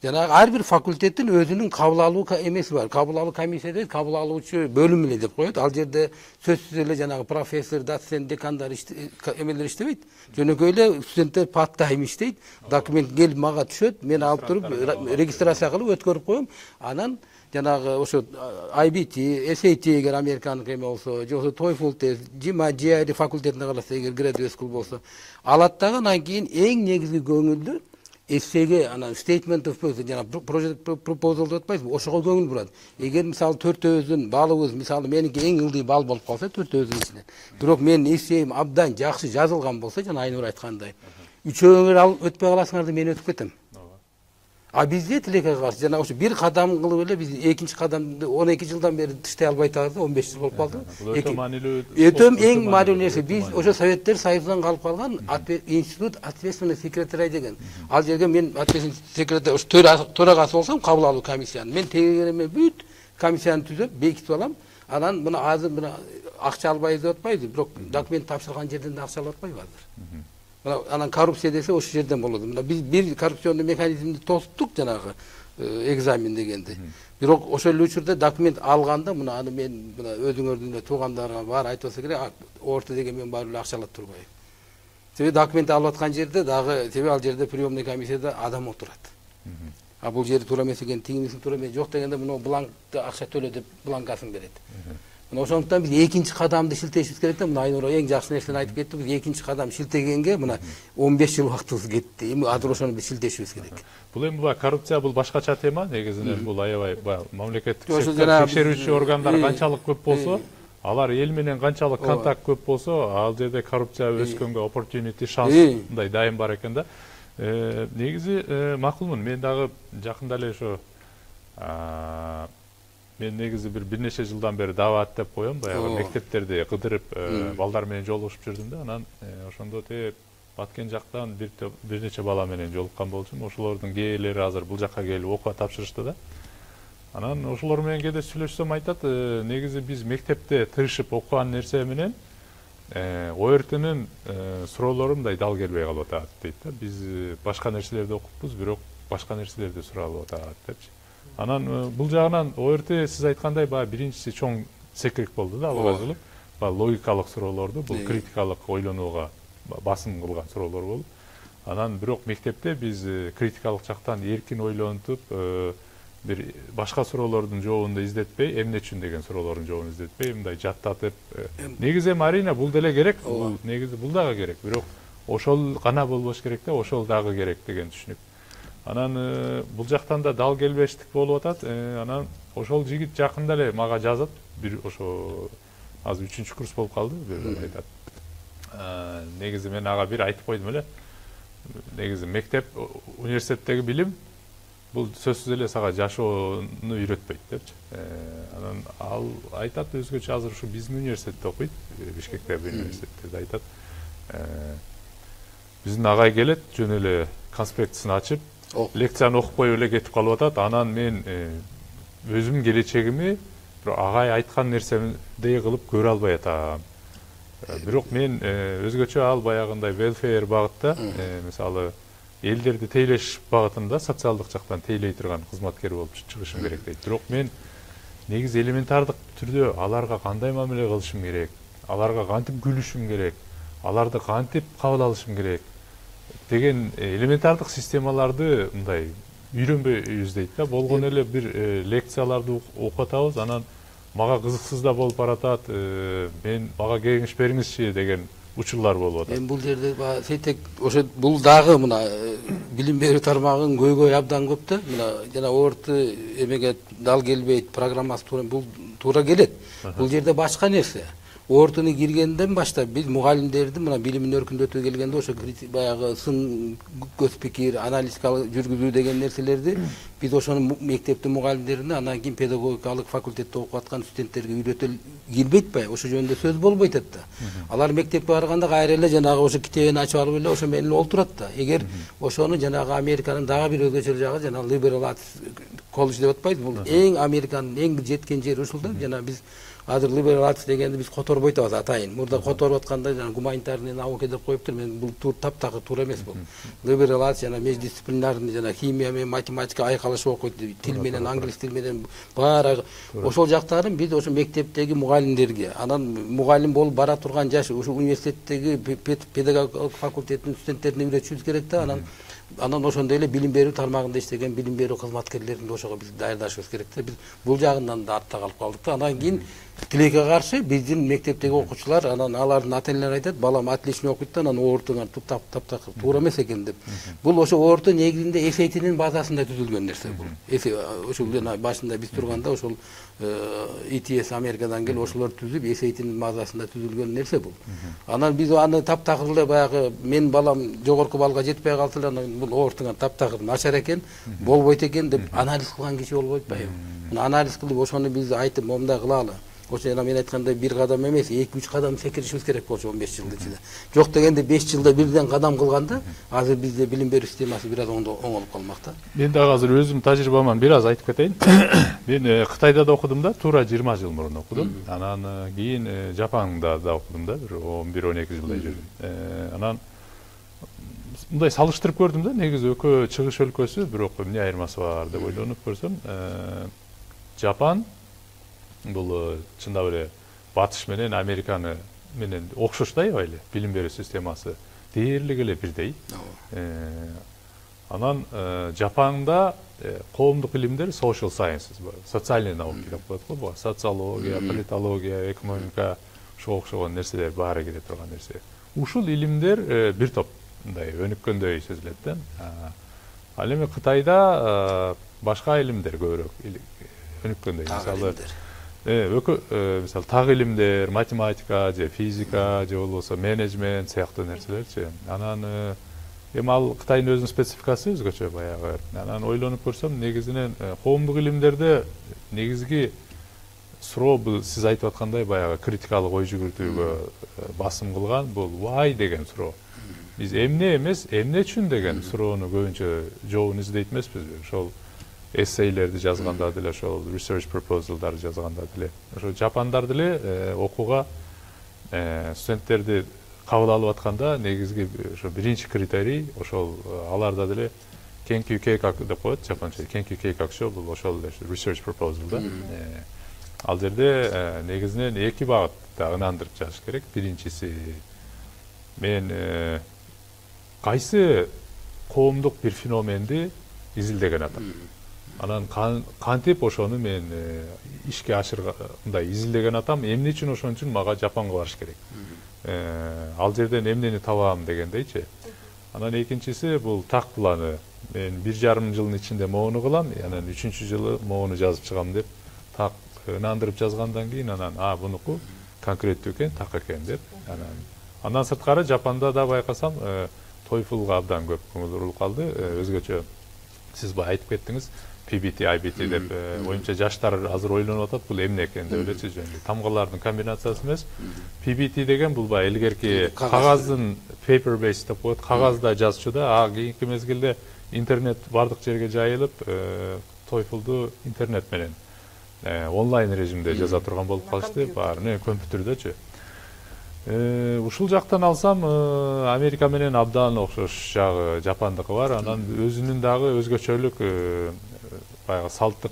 Жанагы ар бир факультеттин өзүнүн кабыл алуу эмеси бар. Кабыл алуу комиссия дейт, кабыл алуучу бөлүм эле деп коет. Ал жерде сөзсүз эле жанагы профессор, доцент, декандар эмелер иштебейт. Жөнөкөй эле студенттер part-time иштейт. Документ келип мага түшөт, мен алып туруп регистрация кылып өткөрүп коем. Анан жанагы ошо IBT, SAT эгер американдык эме болсо, же TOEFL тест, GMAT факультетине калса эгер graduate school болсо, алат дагы анан кийин эң негизги көңүлдү эссеге, анан statement of purpose, жана project proposal деп атпайсызбы, ошого көңүл бурат. Эгер мисалы төртөөбүздүн балыбыз, мисалы меники эң ылдый бал болуп калса, төртөөбүздүн ичинен. Бирок менин эссеем абдан жакшы жазылган болсо, жана Айнур айткандай, үчөөңөр алып өтпөй каласыңарды мен өтүп кетем. А бизде тилекке каршы жана ошо бир кадам кылып эле биз экинчи кадамды 12 жылдан бери тыштай албай атабыз, 15 жыл болуп калды. Өтө маанилүү. Өтө эң маанилүү нерсе биз ошо Советтер Союзунан калып калган институт ответственный секретарь деген. Ал жерге мен ответственный секретарь ошо төрагасы болсом, кабыл алуу комиссиянын. Мен тегереме бүт комиссияны түзөп, бекитип алам. Анан мына азыр мына акча албайбыз деп атпайбыз, бирок документ тапшырган жерден да акча алып атпайбыз азыр. Анан коррупция десе ошол жерден болот. Мына биз бир коррупционный механизмди тосуптук жанагы экзамен дегенди. Бирок ошол учурда документ алганда мына аны мен мына өзүңөрдүн эле туугандарга баары айтып атса керек, орто деген мен баары эле акча алат турбайм. Себеби документ алып аткан жерде дагы себеби ал жерде приемный комиссияда адам отурат. А бул жери туура эмес экен, тигинисин туура эмес, жок дегенде мына бланкты акча төлө деп бланкасын берет. Мына ошондуктан биз экинчи кадамды шилтешибиз керек да. Мына Айнура эң жакшы нерсени айтып кетти. Биз экинчи кадам шилтегенге мына 15 жыл убактыбыз кетти. Эми азыр ошону биз шилтешибиз керек. Бул эми коррупция бул башкача тема, негизинен бул аябай мамлекеттик текшерүүчү органдар канчалык көп болсо, алар эл менен канчалык контакт көп болсо, ал жерде коррупция өскөнгө opportunity шанс мындай дайым бар экен да. Негизи макулмун. Мен дагы жакында эле ошо мен негизи бир нече жылдан бери дават деп коем, баягы мектептерди кыдырып балдар менен жолугушуп жүрдүм да. Анан ошондо Баткен жактан бир нече бала менен жолуккан болчумун. Ошолордун кээелери азыр бул жакка келип окууга тапшырышты да. Анан ошолор менен кээде сүйлөшсөм айтат, негизи биз мектепте тырышып окуган нерсе менен ОРТнын суроолору мындай дал келбей калып атат дейт да. Биз башка нерселерди окуппуз, бирок башка нерселерди суралып атат депчи. Анан бул жагынан ОРТ сиз айткандай баягы биринчиси чоң секирик болду да, алга жылып. Баягы логикалык суроолорду, бул критикалык ойлонууга басым кылган суроолор болуп. Анан бирок мектепте биз критикалык жактан эркин ойлонуп, бир башка суроолордун жообун издетпей, эмне үчүн деген суроолордун жообун издетпей, мындай жаттатып, негизи арина бул деле керек, негизи бул дагы керек, бирок ошол гана болбош керек да, ошол дагы керек деген түшүнүк. Анан бул жактан да дал келбештик болуп атат. Анан ошол жигит жакында эле мага жазат, бир ошо азыр 3-курс болуп калды, бир айтат. Негизи мен ага бир айтып койдум эле. Негизи мектеп, университеттеги билим бул сөзсүз эле сага жашоону үйрөтпөйт депчи. Анан ал айтат өзгөчө азыр ушу биздин университетте окуйт, Бишкектеги университетте айтат. Биздин агай келет, жөн эле конспектисин ачып, лекцияны окуп коюп эле кетип калып атат. Анан мен өзүмдүн келечегими агай айткан нерседей кылып көрө албай атам. Бирок мен өзгөчө ал баягындай welfare багытта, мисалы элдерди тейлеш багытында социалдык жактан тейлей турган кызматкер болуп чыгышым керек дейт. Бирок мен негизи элементардык түрдө аларга кандай мамиле кылышым керек, аларга кантип күлүшүм керек, аларды кантип кабыл алышым керек деген элементардык системаларды мындай үйрөнбөйбүз дейт да. Болгон эле бир лекцияларды окуп атабыз, анан мага кызыксыз да болуп баратат, мен мага кеңеш бериңизчи деген учурлар болуп атат. Мен бул жерде сейтек ошо бул дагы мына билим берүү тармагын көйгөй абдан көп да. Мына жана ОРТ эмеге дал келбейт, программасы бул туура келет. Бул жерде башка нерсе. ОРТны киргенден баштап биз мугалимдерди мына билимин өркүндөтүү келгенде ошо баягы сын көз пикир, аналитикалык жүргүзүү деген нерселерди биз ошону мектептин мугалимдерине, анан кийин педагогикалык факультетте окуп аткан студенттерге үйрөтө килбейт ба? Ошо жөнүндө сөз болбойт да. Алар мектепке барганда кайра эле жанагы ошо китебин ачып алып эле ошо менен олтурат да. Эгер ошону жанагы Американын дагы бир өзгөчө жагы жана liberal arts колледж деп атпайбыз, бул эң Американын эң жеткен жери ушул да. Жана биз азыр liberal arts дегенди биз которбой атабыз атайын. Мурда которуп атканда жана гуманитарный наука деп коюптур. Мен бул таптакыр туура эмес бул. Liberal arts жана междисциплинарный жана химия менен математика айкалышып окуйт, тил менен англис тил менен баары ошол жактарын биз ошо мектептеги мугалимдерге, анан мугалим болуп бара турган жаш ушул университеттеги педагогикалык факультеттин студенттерине үйрөтүшүбүз керек да. Анан ошондой эле билим берүү тармагында иштеген билим берүү кызматкерлерин ошого биз даярдашыбыз керек да. Биз бул жагынан да артта калып калдык да. Анан кийин тилекке каршы биздин мектептеги окуучулар, анан алардын ата энелери айтат, балам отлично окуйт да, анан ОРТ таптакыр туура эмес экен деп. Бул ошо ОРТ негизинде SAT-нин базасында түзүлгөн нерсе бул. Ошол жана башында биз турганда ошол ETS Америкадан келип ошолор түзүп SAT-нин базасында түзүлгөн нерсе бул. Анан биз аны таптакыр эле баягы мен балам жогорку балга жетпей калса эле анан бул ортуңан таптакыр начар экен, болбойт экен деп анализ кылган киши болбойт байым. Анализ кылып ошону биз айтып момундай кылалы. Ошо жана мен айткандай бир кадам эмес, 2-3 кадам секиришибиз керек болчу 15 жылдын ичинде. Жок дегенде 5 жылда бирден кадам кылганда, азыр бизде билим берүү системасы бир аз оңолуп калмак да. Мен дагы азыр өзүм тажрыйбаман бир аз айтып кетейин. Мен Кытайда да окудум да, туура 20 жыл мурун окудум. Анан кийин Жапанда да окудум да, бир 11-12 жылдай жүрдүм. Анан мындай салыштырып көрдүм да, негизи экөө чыгыш өлкөсү, бирок эмне айырмасы бар деп ойлонуп көрсөм, Жапан бул чындап эле Батыш менен Американы менен окшош да эле, билим берүү системасы дээрлик эле бирдей. Анан Жапанда коомдук илимдер social sciences бар, социальный науки деп коет го, социология, политология, экономика, ошого окшогон нерселер баары кире турган нерсе. Ушул илимдер бир топ мындай өнүккөндөй сезилет да. Ал эми Кытайда башка илимдер көбүрөөк өнүккөндөй. Мисалы мисалы так илимдер, математика же физика же болбосо менеджмент сыяктуу нерселерчи. Анан эми ал Кытайдын өзүнүн спецификасы өзгөчө баягы. Анан ойлонуп көрсөм, негизинен коомдук илимдерде негизги суроо бул сиз айтып аткандай баягы критикалык ой жүгүртүүгө басым кылган бул why деген суроо. Биз эмне эмес, эмне үчүн деген суроону көбүнчө жообун издейт эмеспизби? Ошол эссейлерди жазганда деле, ошол research proposal'дарды жазганда деле, ошо жапандар деле окууга студенттерди кабыл алып атканда негизги ошо биринчи критерий ошол аларда деле кенкүү кейкак деп коет жапонча. Кенкүү кейкак бул ошол research proposal да. Ал жерде негизинен эки багытта ынандырып жазыш керек. Биринчиси, мен кайсы коомдук бир феноменди изилдеген атам. Анан кантип ошону мен ишке ашыргандай изилдеген атам, эмне үчүн ошон үчүн мага Жапонго барыш керек. Ал жерден эмнени табам дегендейчи. Анан экинчиси бул так планы. Мен 1,5 жылдын ичинде могуну кылам, анан 3-чү жылы могуну жазып чыгам деп так ынандырып жазгандан кийин анан бунуку конкреттүү экен, так экен деп. Андан сырткары Жапанда да байкасам TOEFL-га абдан көп көңүл бурулуп калды. Өзгөчө сиз бай айтып кеттиңиз, PBT, IBT деп. Оюмча жаштар азыр ойлонуп атат, бул эмне экен деп элечи, жөн тамгалардын комбинациясы эмес. PBT деген бул бай илгерки кагаздын paper based деп коет, кагазда жазчу да, кийинки мезгилде интернет бардык жерге жайылып, TOEFL-ду интернет менен онлайн режимде жаза турган болуп калышты, баары компьютердөчү. Ушул жактан алсам, Америка менен абдан окшош жагы Жапандыкы бар. Анан өзүнүн дагы өзгөчөлүк баягы салттык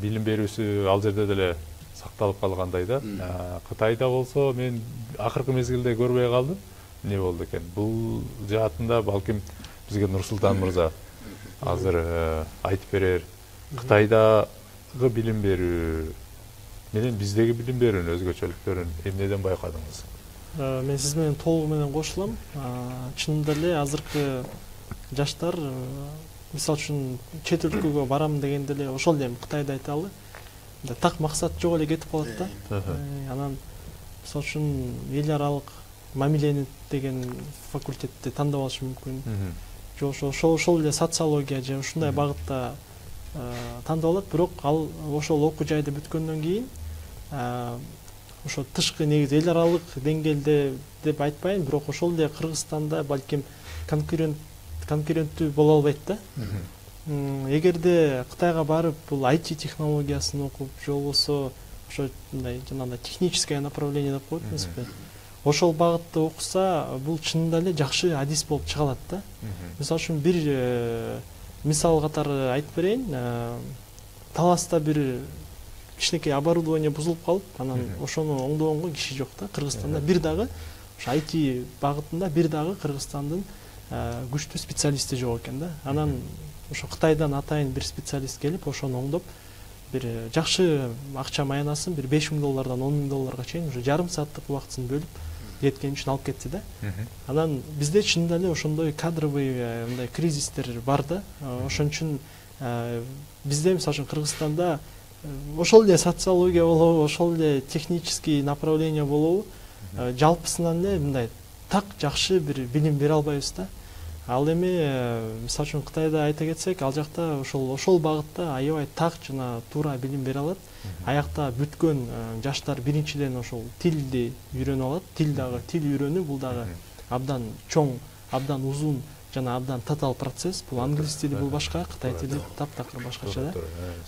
билим берүүсү ал жерде деле сакталып калгандай да. Кытайда болсо мен акыркы мезгилде көрбөй калдым. Не болду экен? Бул жаатында балким бизге Нурсултан мырза азыр айтып берер. Кытайдагы билим берүү менен биздеги билим берүүнүн өзгөчөлүктөрүн эмнеден байкадыңыз? Мен сиз менен толугу менен кошулам. Чынында эле азыркы жаштар мисалы үчүн чет өлкөгө барам дегенде эле ошол эми Кытайды айталы. Так максат жок эле кетип калат да. Анан мисалы үчүн эл аралык мамилени деген факультетти тандап алышы мүмкүн. Ошол эле социология же ушундай багытта тандап алат, бирок ал ошол окуу жайды бүткөндөн кийин ошо тышкы негизи эл аралык деңгээлде деп айтпайм, бирок ошол эле Кыргызстанда балким конкуренттүү боло албайт да. Эгерде Кытайга барып бул IT технологиясын окуп, же болбосо ошо мындай жанагындай техническое направление деп коет эмеспи? Ошол багытты окуса, бул чынында эле жакшы адис болуп чыга алат да. Мисалы үчүн бир мисал катары айтып берейин. Таласта бир кичинекей оборудование бузулуп калып, анан ошону оңдогонго киши жок да. Кыргызстанда бир дагы ошо IT багытында бир дагы Кыргызстандын күчтүү специалисти жок экен да. Анан ошо Кытайдан атайын бир специалист келип, ошону оңдоп, бир жакшы акча маянасын, бир $5,000 $10,000 чейин уже жарым сааттык убактысын бөлүп жеткен үчүн алып кетти да. Анан бизде чынында эле ошондой кадровый мындай кризистер бар да. Ошон үчүн бизде мисалы үчүн Кыргызстанда ошол эле социология болобу, ошол эле технический направление болобу, жалпысынан эле мындай так жакшы бир билим бере албайбыз да. Ал эми мисалы үчүн Кытайда айта кетсек, ал жакта ошол багытта аябай так жана туура билим бере алат. Аякта бүткөн жаштар биринчиден ошол тилди үйрөнүп алат. Тил үйрөнүү бул дагы абдан чоң, абдан узун жана абдан татаал процесс. Бул англис тили бул башка, Кытай тили таптакыр башкача да.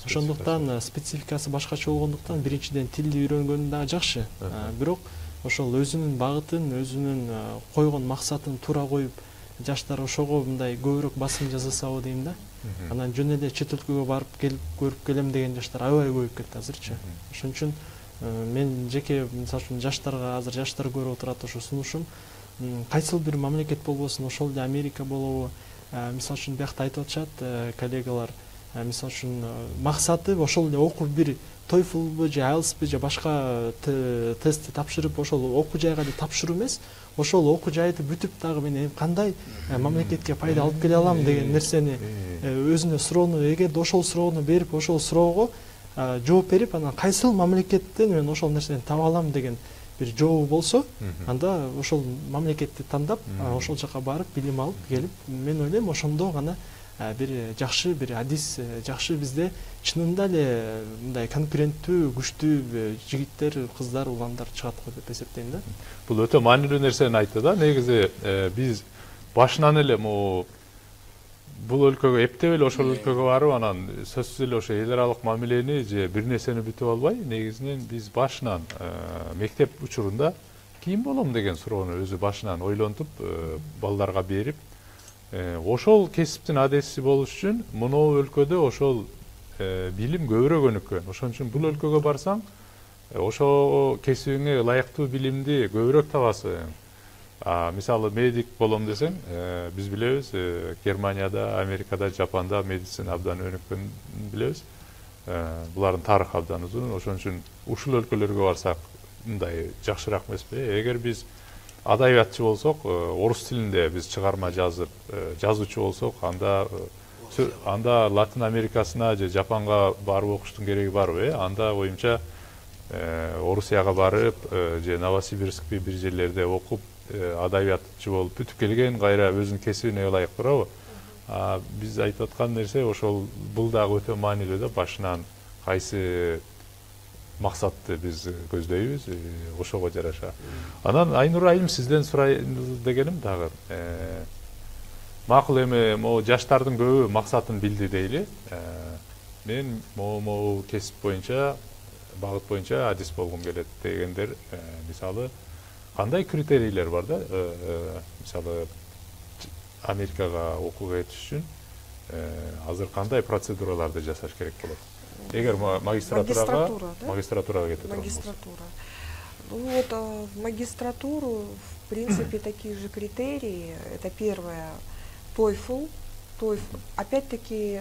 Ошондуктан спецификасы башкача болгондуктан биринчиден тилди үйрөнгөн дагы жакшы. Бирок ошол өзүнүн багытын, өзүнүн койгон максатын туура коюп, жаштар ошого мындай көбүрөөк басым жасасабы дейм да. Анан жөн эле чет өлкөгө барып келип көрүп келем деген жаштар аябай көбөйүп кетти азырчы. Ошон үчүн мен жеке мисалы үчүн жаштарга, азыр жаштар көрүп отурат ошо сунушум, кайсыл бир мамлекет болбосун, ошол эле Америка болобу, мисалы үчүн биякта айтып атышат коллегалар, мисалы үчүн максаты ошол эле окуп бир TOEFL же IELTS же башка тестти тапшырып ошол окуу жайга эле тапшыруу эмес, ошол окуу жайды бүтүп дагы мен кандай мамлекетке пайда алып келе алам деген нерсени өзүнө суроону, эгерде ошол суроону берип, ошол суроого жооп берип, анан кайсыл мамлекеттен мен ошол нерсени таба алам деген бир жообу болсо, анда ошол мамлекетти тандап, ошол жака барып билим алып келип, мен ойлойм ошондо гана бир жакшы бир адис, жакшы бизде чынында эле мындай конкуренттүү, күчтүү жигиттер, кыздар, уландар чыгат го деп эсептейм да. Бул өтө маанилүү нерсени айтты да. Негизи биз башынан эле бул өлкөгө эптеп эле ошол өлкөгө барып, анан сөзсүз эле ошо эл аралык мамилени же бир нерсени бүтүп албай, негизинен биз башынан мектеп учурунда ким болом деген суроону өзү башынан ойлонтуп, балдарга берип, ошол кесиптин адеси болуш үчүн мынау өлкөдө ошол билим көбүрөөк өнүккөн. Ошон үчүн бул өлкөгө барсаң, ошо кесибиңе ылайыктуу билимди көбүрөөк табасың. Мисалы медик болом десең, биз билебиз, Германияда, Америкада, Жапанда медицина абдан өнүккөнүн билебиз. Булардын тарыхы абдан узун. Ошон үчүн ушул өлкөлөргө барсак, мындай жакшыраак эмеспи? Эгер биз адабиятчы болсок, орус тилинде биз чыгарма жазып, жазуучу болсок, анда Латин Америкасына же Жапанга барып окуштун кереги барбы? Анда оюмча Орусияга барып, же Новосибирскпи бир жерлерде окуп, адабиятчы болуп бүтүп келген, кайра өзүнүн кесибине ылайык туурабы? Биз айтып аткан нерсе ошол бул дагы өтө маанилүү да, башынан кайсы максатты биз көздөйбүз, ошого жараша. Анан Айнура айым сизден сурайын дегеним дагы, макул эми могу жаштардын көбү максатын билди дейли. Мен могу кесип боюнча, багыт боюнча адис болгум келет дегендер, мисалы кандай критерийлер бар да? Мисалы Америкага окууга кетиш үчүн азыр кандай процедураларды жасаш керек болот? Эгер магистратурага кетет турган болсо. Ну вот в магистратуру, в принципе, такие же критерии. Это первое, TOEFL. Опять-таки,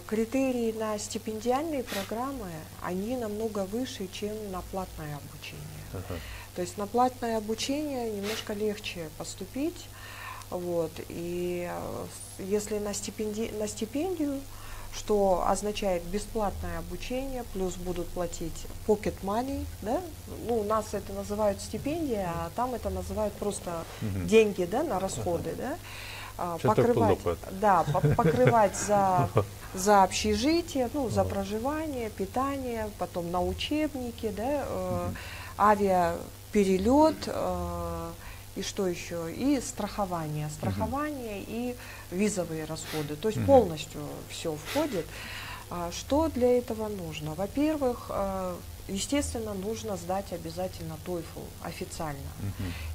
критерии на стипендиальные программы, они намного выше, чем на платное обучение. То есть на платное обучение немножко легче поступить. Вот. И если на стипендию, что означает бесплатное обучение, плюс будут платить pocket money, да? Ну, у нас это называют стипендия, а там это называют просто деньги, да, на расходы, да? Покрывать за общежитие, ну, за проживание, питание, потом на учебники, да, авиаперелет, и что еще? И страхование. Страхование и визовые расходы. То есть полностью все входит. Что для этого нужно? Во-первых, естественно, нужно сдать обязательно TOEFL официально,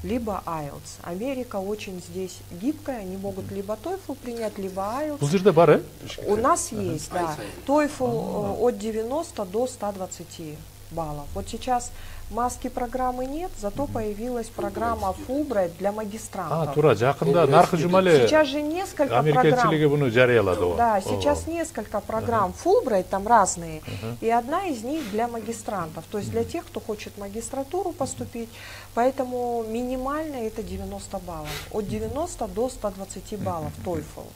либо IELTS. Америка очень здесь гибкая, они могут либо TOEFL принять, либо IELTS. У нас есть, да, TOEFL от 90 до 120 баллов. Вот сейчас маски программы нет, зато появилась программа Fulbright для магистрантов. Сейчас же несколько программ. Да, сейчас несколько программ Fulbright, там разные, и одна из них для магистрантов, то есть для тех, кто хочет в магистратуру поступить, поэтому минимально это 90 баллов, от 90 до 120 баллов TOEFL.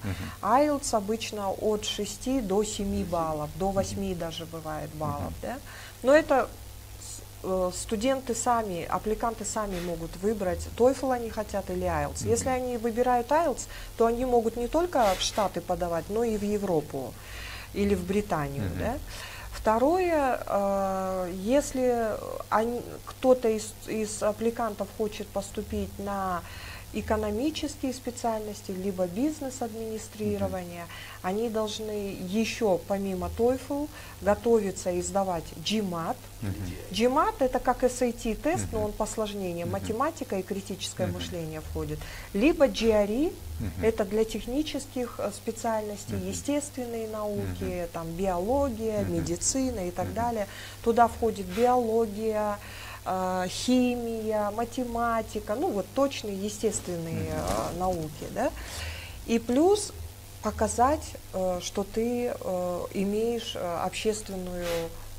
IELTS обычно от 6 до 7 баллов, до 8 даже бывает баллов, да? Но это студенты сами, аппликанты сами могут выбрать, TOEFL они хотят или IELTS. Если они выбирают IELTS, то они могут не только в Штаты подавать, но и в Европу или в Британию. Да? Второе, если кто-то из аппликантов хочет поступить на экономические специальности, либо бизнес-администрирование, они должны еще помимо TOEFL готовиться и сдавать GMAT. GMAT это как SAT-тест, но он посложнее, математика и критическое мышление входит. Либо GRE, это для технических специальностей, естественные науки, там, биология, медицина и так далее. Туда входит биология, химия, математика, ну вот точные естественные науки, да, и плюс показать, что ты имеешь общественную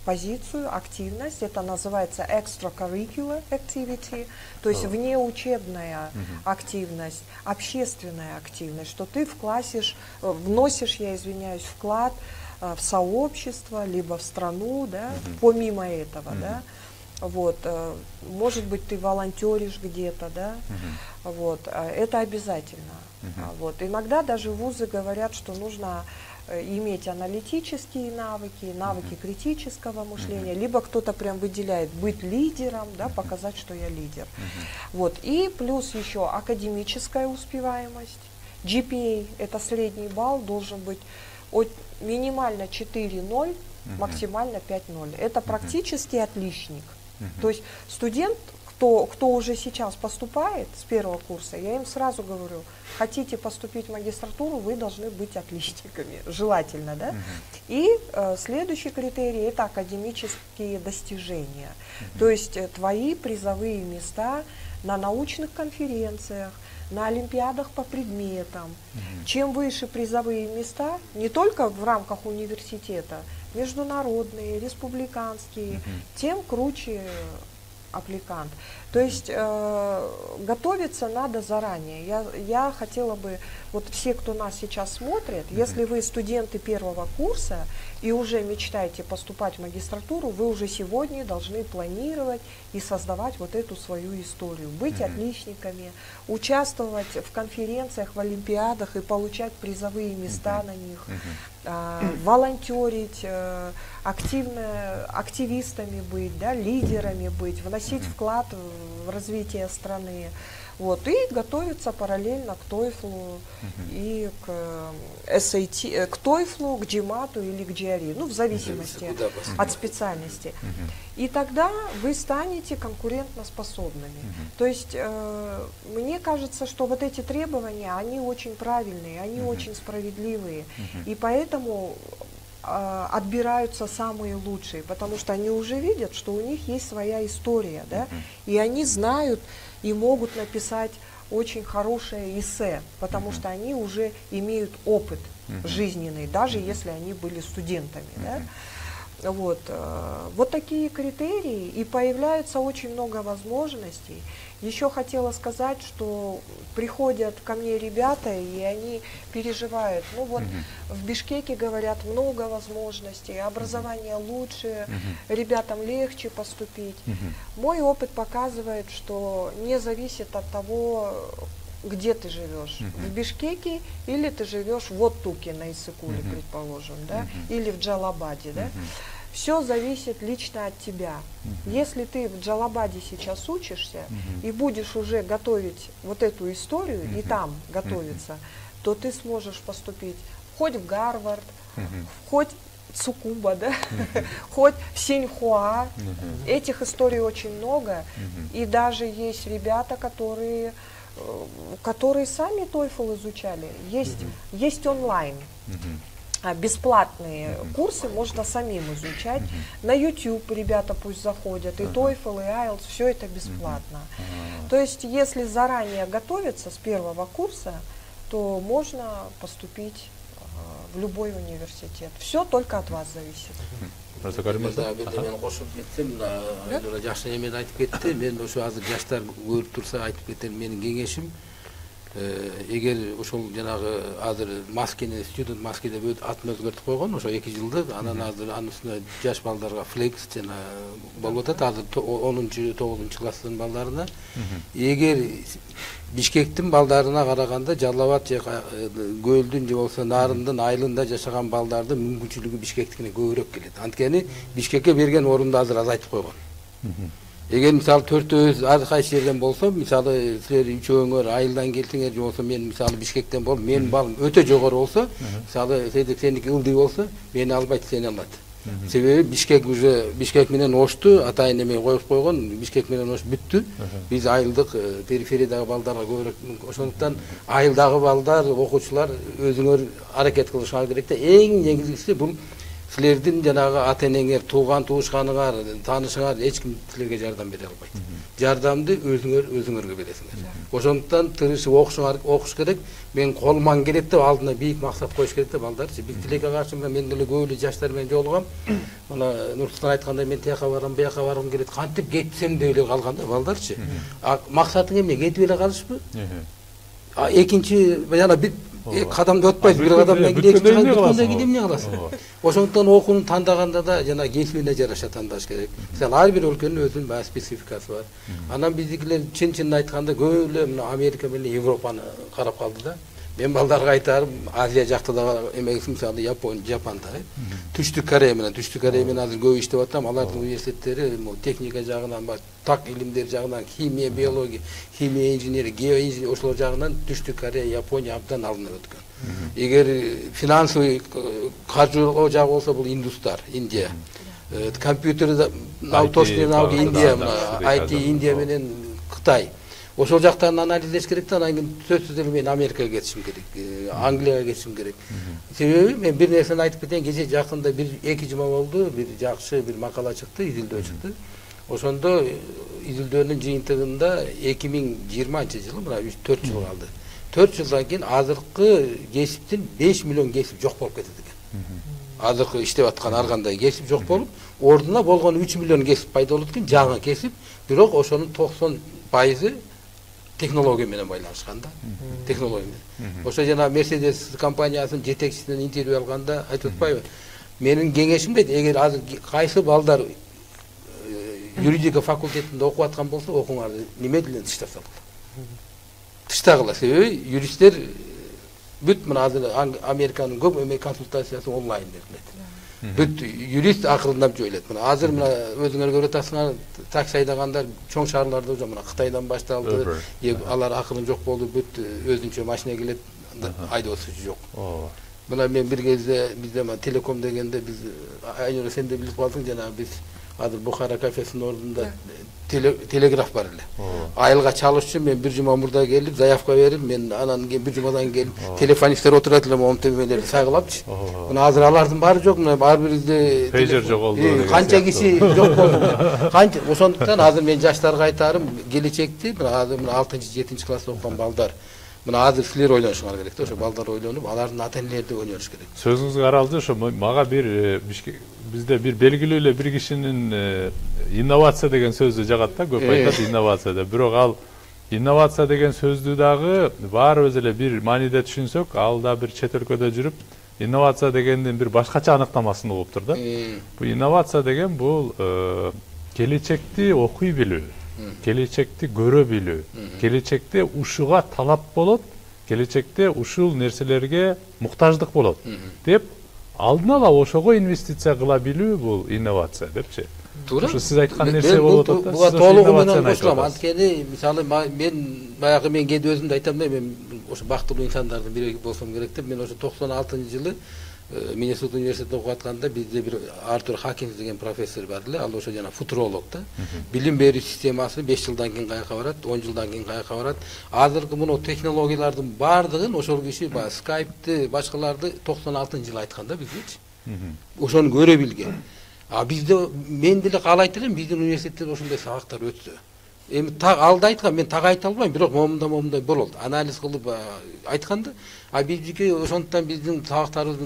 позицию, активность, это называется extracurricular activity, то есть внеучебная активность, общественная активность, что ты вносишь, я извиняюсь, вклад в сообщество, либо в страну, да, помимо этого, да. Вот, может быть, ты волонтеришь где-то, да, вот, это обязательно. Вот. Иногда даже вузы говорят, что нужно иметь аналитические навыки, навыки критического мышления, либо кто-то прям выделяет быть лидером, да, показать, что я лидер. Вот. И плюс еще академическая успеваемость. GPA, это средний балл, должен быть минимально 4,0, максимально 5,0. Это практически отличник. То есть студент, кто уже сейчас поступает с первого курса, я им сразу говорю, хотите поступить в магистратуру, вы должны быть отличниками, желательно, да? И следующий критерий – это академические достижения. То есть твои призовые места на научных конференциях, на олимпиадах по предметам. Чем выше призовые места, не только в рамках университета, международные, республиканские, тем круче аппликант. То есть готовиться надо заранее. Я хотела бы, вот все, кто нас сейчас смотрит, если вы студенты первого курса и уже мечтаете поступать в магистратуру, вы уже сегодня должны планировать и создавать вот эту свою историю. Быть отличниками, участвовать в конференциях, в олимпиадах и получать призовые места на них, волонтерить, активистами быть, да, лидерами быть, вносить вклад в развитие страны. Вот, и готовиться параллельно к TOEFL и к SAT, к TOEFL, к GMAT или к GRE, ну, в зависимости от специальности. И тогда вы станете конкурентоспособными. То есть, мне кажется, что вот эти требования, они очень правильные, они очень справедливые. И поэтому отбираются самые лучшие, потому что они уже видят, что у них есть своя история, да, и они знают и могут написать очень хорошее эссе, потому что они уже имеют опыт жизненный, даже если они были студентами, да. Вот, вот такие критерии, и появляется очень много возможностей. Еще хотела сказать, что приходят ко мне ребята, и они переживают. Ну вот в Бишкеке, говорят, много возможностей, образование лучше, ребятам легче поступить. Мой опыт показывает, что не зависит от того, где ты живешь, в Бишкеке или ты живешь в Оттуке на Иссыкуле, предположим, да, или в Джалабаде, да. Все зависит лично от тебя. Если ты в Джалабаде сейчас учишься и будешь уже готовить вот эту историю и там готовиться, то ты сможешь поступить хоть в Гарвард, хоть в Цукуба, да, хоть в Синьхуа. Этих историй очень много. И даже есть ребята, которые сами TOEFL изучали. Есть онлайн. Бесплатные курсы можно самим изучать. На YouTube ребята пусть заходят. И TOEFL, и IELTS, все это бесплатно. То есть, если заранее готовиться с первого курса, то можно поступить в любой университет. Все только от вас зависит. Мен кошуп кетсем, жакшы эме айтып кетти. Мен ошо азыр жаштар көрүп турса айтып кетем. Менин кеңешим эгер ошол жанагы азыр маскени студент маски деп атын өзгөртүп койгон ошо 2 жылдык, анан азыр анын үстүнө жаш балдарга флекс жана болуп атат азыр 10-9 класстын балдарына. Эгер Бишкектин балдарына караганда Жалал-Абад же Көлдүн же болсо Нарындын айылында жашаган балдардын мүмкүнчүлүгү Бишкектикине көбүрөөк келет. Анткени Бишкекке берген орунду азыр азайтып койгон. Эгер мисалы төртөөбүз ар кайсы жерден болсо, мисалы силер үчөөңөр айылдан келсеңер же болсо мен мисалы Бишкектен болуп, менин балым өтө жогору болсо, мисалы сеники ылдый болсо, мени албайт, сени алат. Себеби Бишкек менен Ошту атайын эме коюп койгон, Бишкек менен Ош бүттү. Биз айылдык перифериядагы балдарга көбүрөөк, ошондуктан айылдагы балдар, окуучулар өзүңөр аракет кылышыңар керек да. Эң негизгиси бул силердин жанагы ата-энеңер, тууган туушканыңар, таанышыңар эч ким силерге жардам бере албайт. Жардамды өзүңөргө бересиңер. Ошондуктан тырышып окуш керек. Мен колуман келет деп алдына бийик максат коюш керек да балдарчы. Биз тилекке каршы мен деле көп эле жаштар менен жолугам. Мына Нурсултан айткандай мен тияка барам, буяка баргым келет. Кантип кетсем деп эле калган да балдарчы. Максатың эмне? Кетип эле калышпы? Экинчи жана кадамды өтпөйсүз, бир кадамдан кийин эмне кыласың? Ошондуктан окууну тандаганда да жана кесибине жараша тандаш керек. Мисалы ар бир өлкөнүн өзүнүн баягы спецификасы бар. Анан биздикилер чын айтканда көп эле мына Америка менен Европаны карап калды да. Мен балдарга айтарым, Азия жакта да эмеси мисалы Жапанда, Түштүк Корея менен азыр көп иштеп атам. Алардын университеттери техника жагынан, так илимдер жагынан, химия, биология, химия инженери, геоинженери ошолор жагынан Түштүк Корея, Япония абдан алынып өткөн. Эгер финансовый каржылоо жагы болсо бул индустар, Индия. Компьютер точный наука Индия, IT Индия менен Кытай. Ошол жактан анализдеш керек да, анан кийин сөзсүз эле мен Америкага кетишим керек, Англияга кетишим керек. Себеби мен бир нерсени айтып кетейин, кече жакында 1-2 жума болду, бир жакшы бир макала чыкты, изилдөө чыкты. Ошондо изилдөөнүн жыйынтыгында 2020-жылы, мына 4 жыл калды. 4 жылдан кийин азыркы кесиптин 5 миллион кесип жок болуп кетет экен. Азыркы иштеп аткан ар кандай кесип жок болуп, ордуна болгон 3 миллион кесип пайда болот экен, жаңы кесип, бирок ошонун 90% технология менен байланышкан да. Технология менен. Ошо жана Mercedes компаниясынын жетекчисинен интервью алганда айтып атпайбы? Менин кеңешим дейт, эгер азыр кайсы балдар юридика факультетинде окуп аткан болсо, окуңарды немедленно тыштап тыштагыла. Себеби юристтер бүт мына азыр Американын көп эме консультациясы онлайн берилет. Бүт юрист акырындап жөйлөт. Мына азыр мына өзүңөр көрүп атасыңар, такси айдагандар чоң шаарларда уже мына Кытайдан башталды, алар акырын жок болду, бүт өзүнчө машина келет, айдоочусу жок. Мына мен бир кезде бизде телеком дегенде биз Айнура сен де билип калдың, жана биз азыр Бухара кафесинин ордунда телеграф бар эле. Айылга чалыш үчүн мен бир жума мурда келип, заявка берип, мен анан кийин бир жумадан кийин телефонисттер отурат эле, момтемелерди сагылапчы. Мына азыр алардын баары жок, мына ар биринде пейджер жоголду. Канча киши жок болду. Канча, ошондуктан азыр мен жаштарга айтарым, келечекти мына азыр 6-7 класста окуган балдар, мына азыр силер ойлонушуңар керек да, ошо балдар ойлонуп, алардын ата-энелери да ойнош керек. Сөзүңүзгө каралды, ошо мага бир бизде бир белгилүү эле бир кишинин инновация деген сөздү жагат да, көп айтат инновация деп. Бирок ал инновация деген сөздү дагы баарыбыз эле бир мааниде түшүнсөк, ал да бир чет өлкөдө жүрүп, инновация дегендин бир башкача аныктамасын угуп тур да. Бул инновация деген бул келечекти окуй билүү, келечекти көрө билүү, келечекте ушуга талап болот, келечекте ушул нерселерге муктаждык болот деп алдын ала ошого инвестиция кыла билүү бул инновация депчи. Туура. Ошо сиз айткан нерсе болуп атат да. Буга толугу менен кошулам. Анткени мисалы мен баягы мен кээде өзүмдү айтам да, мен ошо бактылуу инсандардын бири болсом керек деп. Мен ошо 96-жылы Миннесота университетинде окуп атканда бизде бир Артур Хакинс деген профессор бар эле. Ал ошо жана футуролог да. Билим берүү системасы 5 жылдан кийин каяка барат, 10 жылдан кийин каяка барат. Азыркы муну технологиялардын баардыгын ошол киши баягы Skype'ты, башкаларды 96-жылы айткан да бизгечи. Ошону көрө билген. Бизде мен деле каалайт элем, биздин университетте ошондой сабактар өтсө. Эми алда айткан, мен так айта албайм, бирок момундай болот. Анализ кылып айткан да. Биздики ошондуктан биздин сабактарыбыз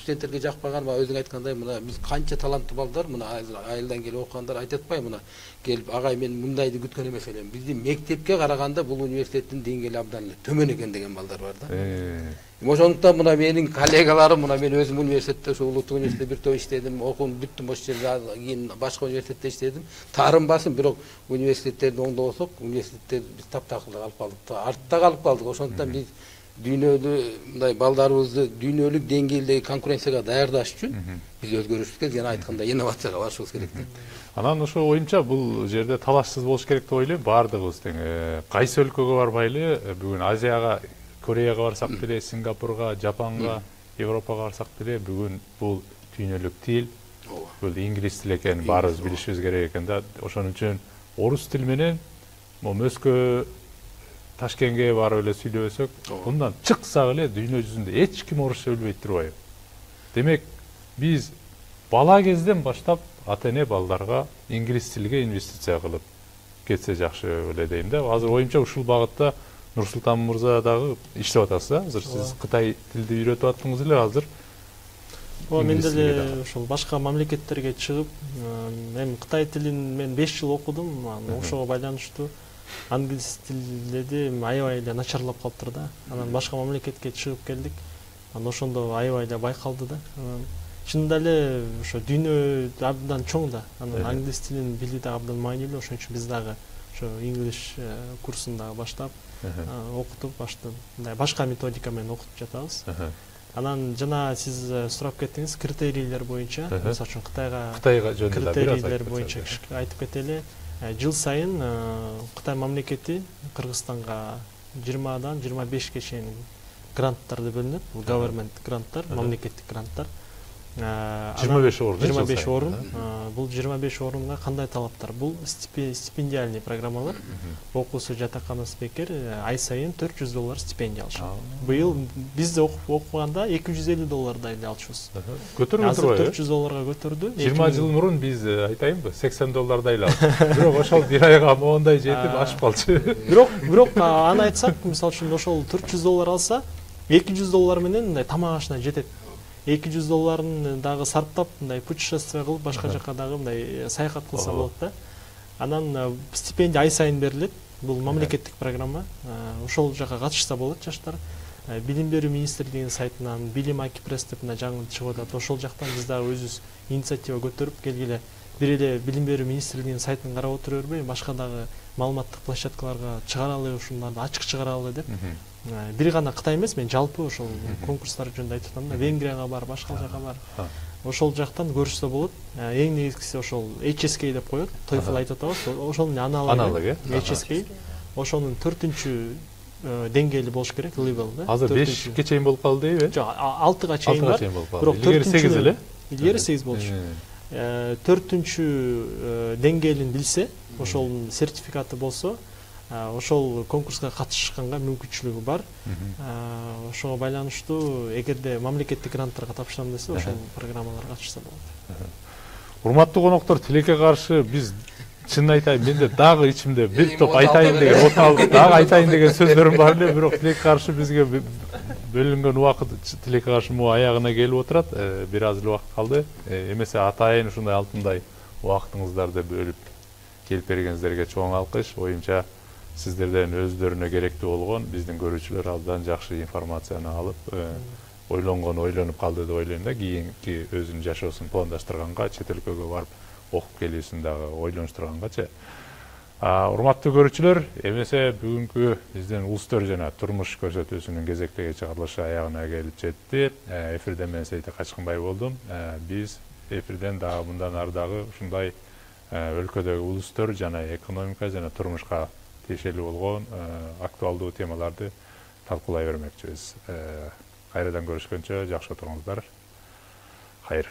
студенттерге жакпаган, өзүң айткандай, мына биз канча таланттуу балдар, мына айылдан келип окугандар айтып атпайбы, мына келип агай мен мындайды күткөн эмес элем. Биздин мектепке караганда бул университеттин деңгээли абдан эле төмөн экен деген балдар бар да. Ошондуктан мына менин коллегаларым, мына мен өзүм университетте, ошо улуттук университетте бир топ иштедим, окуум бүттүм ошол жерде, кийин башка университетте иштедим. Таарынбасын, бирок университеттерди оңдобосок, университеттер биз таптакыр калып калдык, артта калып калдык. Ошондуктан биз дүйнөлүк мындай балдарыбызды дүйнөлүк деңгээлдеги конкуренцияга даярдаш үчүн биз өзгөрүшүбүз керек, жана айткандай инновацияга барышыбыз керек да. Анан ошо оюмча бул жерде талашсыз болуш керек деп ойлойм, баардыгыбыз тең. Кайсы өлкөгө барбайлы, бүгүн Азияга, Кореяга барсак деле, Сингапурга, Жапанга, Европага барсак деле, бүгүн бул дүйнөлүк тил, бул инглиз тили экенин баарыбыз билишибиз керек экен да. Ошон үчүн орус тили менен Москва, Ташкентке барып эле сүйлөбөсөк, мындан чыксак эле дүйнө жүзүндө эч ким орусча билбейт турбайбы. Демек, биз бала кезден баштап ата-эне балдарга инглиз тилиге инвестиция кылып кетсе жакшы эле дейм да. Азыр оюмча ушул багытта Нурсултан мырза дагы иштеп атасыз да. Азыр сиз Кытай тилди үйрөтүп аттыңыз эле азыр. Мен деле ушул башка мамлекеттерге чыгып, мен Кытай тилин мен 5 жыл окудум, ошого байланыштуу англис тилди аябай эле начарлап калыптыр да. Анан башка мамлекетке чыгып келдик. Анан ошондо аябай эле байкалды да. Чындап эле ошо дүйнө абдан чоң да. Анан англис тилин билүү да абдан маанилүү. Ошон үчүн биз дагы ошо инглиш курсун дагы баштап окутуп баштап башка методика менен окутуп жатабыз. Анан жана сиз сурап кеттиңиз критерийлер боюнча, мисалы үчүн Кытайга жөнүндө критерийлер боюнча айтып кетели. Жыл сайын Кытай мамлекети Кыргызстанга 20дан 25ге чейин гранттарды бөлүнөт. Бул government гранттар, мамлекеттик гранттар. 25 орун. 25 орун. Бул 25 орунга кандай талаптар? Бул стипендиальный программалар. Окуусу жатаканасы бекер ай сайын $400 стипендия алышат. Быйыл биз окуганда $250 эле алчубуз. Көтөрүлүп турбайбы? $400 көтөрдү. 20 жыл мурун биз айтайынбы, $80 эле алдык. Бирок ошол бир айга моундай жетип ашып калчу. Бирок аны айтсак, мисалы үчүн ошол $400 алса, $200 менен мындай тамак ашына жетет. $200 дагы сарптап, мындай путешествие кылып, башка жакка дагы мындай саякат кылса болот да. Анан стипендия ай сайын берилет. Бул мамлекеттик программа. Ошол жака катышса болот жаштар. Билим берүү министрлигинин сайтынан Билим Акипресс деп жаңы чыгып атат. Ошол жактан биз дагы өзүбүз инициатива көтөрүп келгиле. Бир эле Билим берүү министрлигинин сайтын карап отура бербей, башка дагы маалыматтык площадкаларга чыгаралы, ушундарды ачык чыгаралы деп. Бир гана Кытай эмес, мен жалпы ошол конкурстар жөнүндө айтып атам да, Венгрияга бар, башка жака бар. Ошол жактан көрүшсө болот. Эң негизгиси ошол HSK деп коет, TOEFL айтып атабыз. Ошонун аналогы HSK. Ошонун 4-үнчү деңгээли болуш керек, level да. Азыр 5ке чейин болуп калды дейби? Жок, 6га чейин бар. Бирок 8 эле. Илгери 8 болчу. 4-үнчү деңгээлин билсе, ошол сертификаты болсо, ошол конкурска катышканга мүмкүнчүлүгү бар. Ошого байланыштуу эгерде мамлекеттик гранттарга тапшырам десе, ошол программаларга катышса болот. Урматтуу коноктор, тилекке каршы биз чын айтайын, менде дагы ичимде бир топ айтайын деген, дагы айтайын деген сөздөрүм бар эле, бирок тилекке каршы бизге бөлүнгөн убакыт тилекке каршы аягына келип отурат. Бир аз эле убакыт калды. Эмесе атайын ушундай алтындай убактыңыздарды бөлүп келип бергениңиздерге чоң алкыш. Оюмча сиздерден өздөрүнө керектүү болгон биздин көрүүчүлөр абдан жакшы информацияны алып, ойлонгон ойлонуп калды деп ойлойм да. Кийинки өзүнүн жашоосун пландаштырганга, чет өлкөгө барып окуп келүүсүн дагы ойлонуштургангачы. Урматтуу көрүүчүлөр, эмесе бүгүнкү биздин улустөр жана турмуш көрсөтүүсүнүн кезектеги чыгарылышы аягына келип жетти. Эфирден мен Сейтек Качкынбай болдум. Биз эфирден дагы мындан ары дагы ушундай өлкөдөгү улустөр жана экономика жана турмушка тиешелүү болгон актуалдуу темаларды талкуулай бермекчибиз. Кайрадан көрүшкөнчө жакшы отуруңуздар. Хайыр.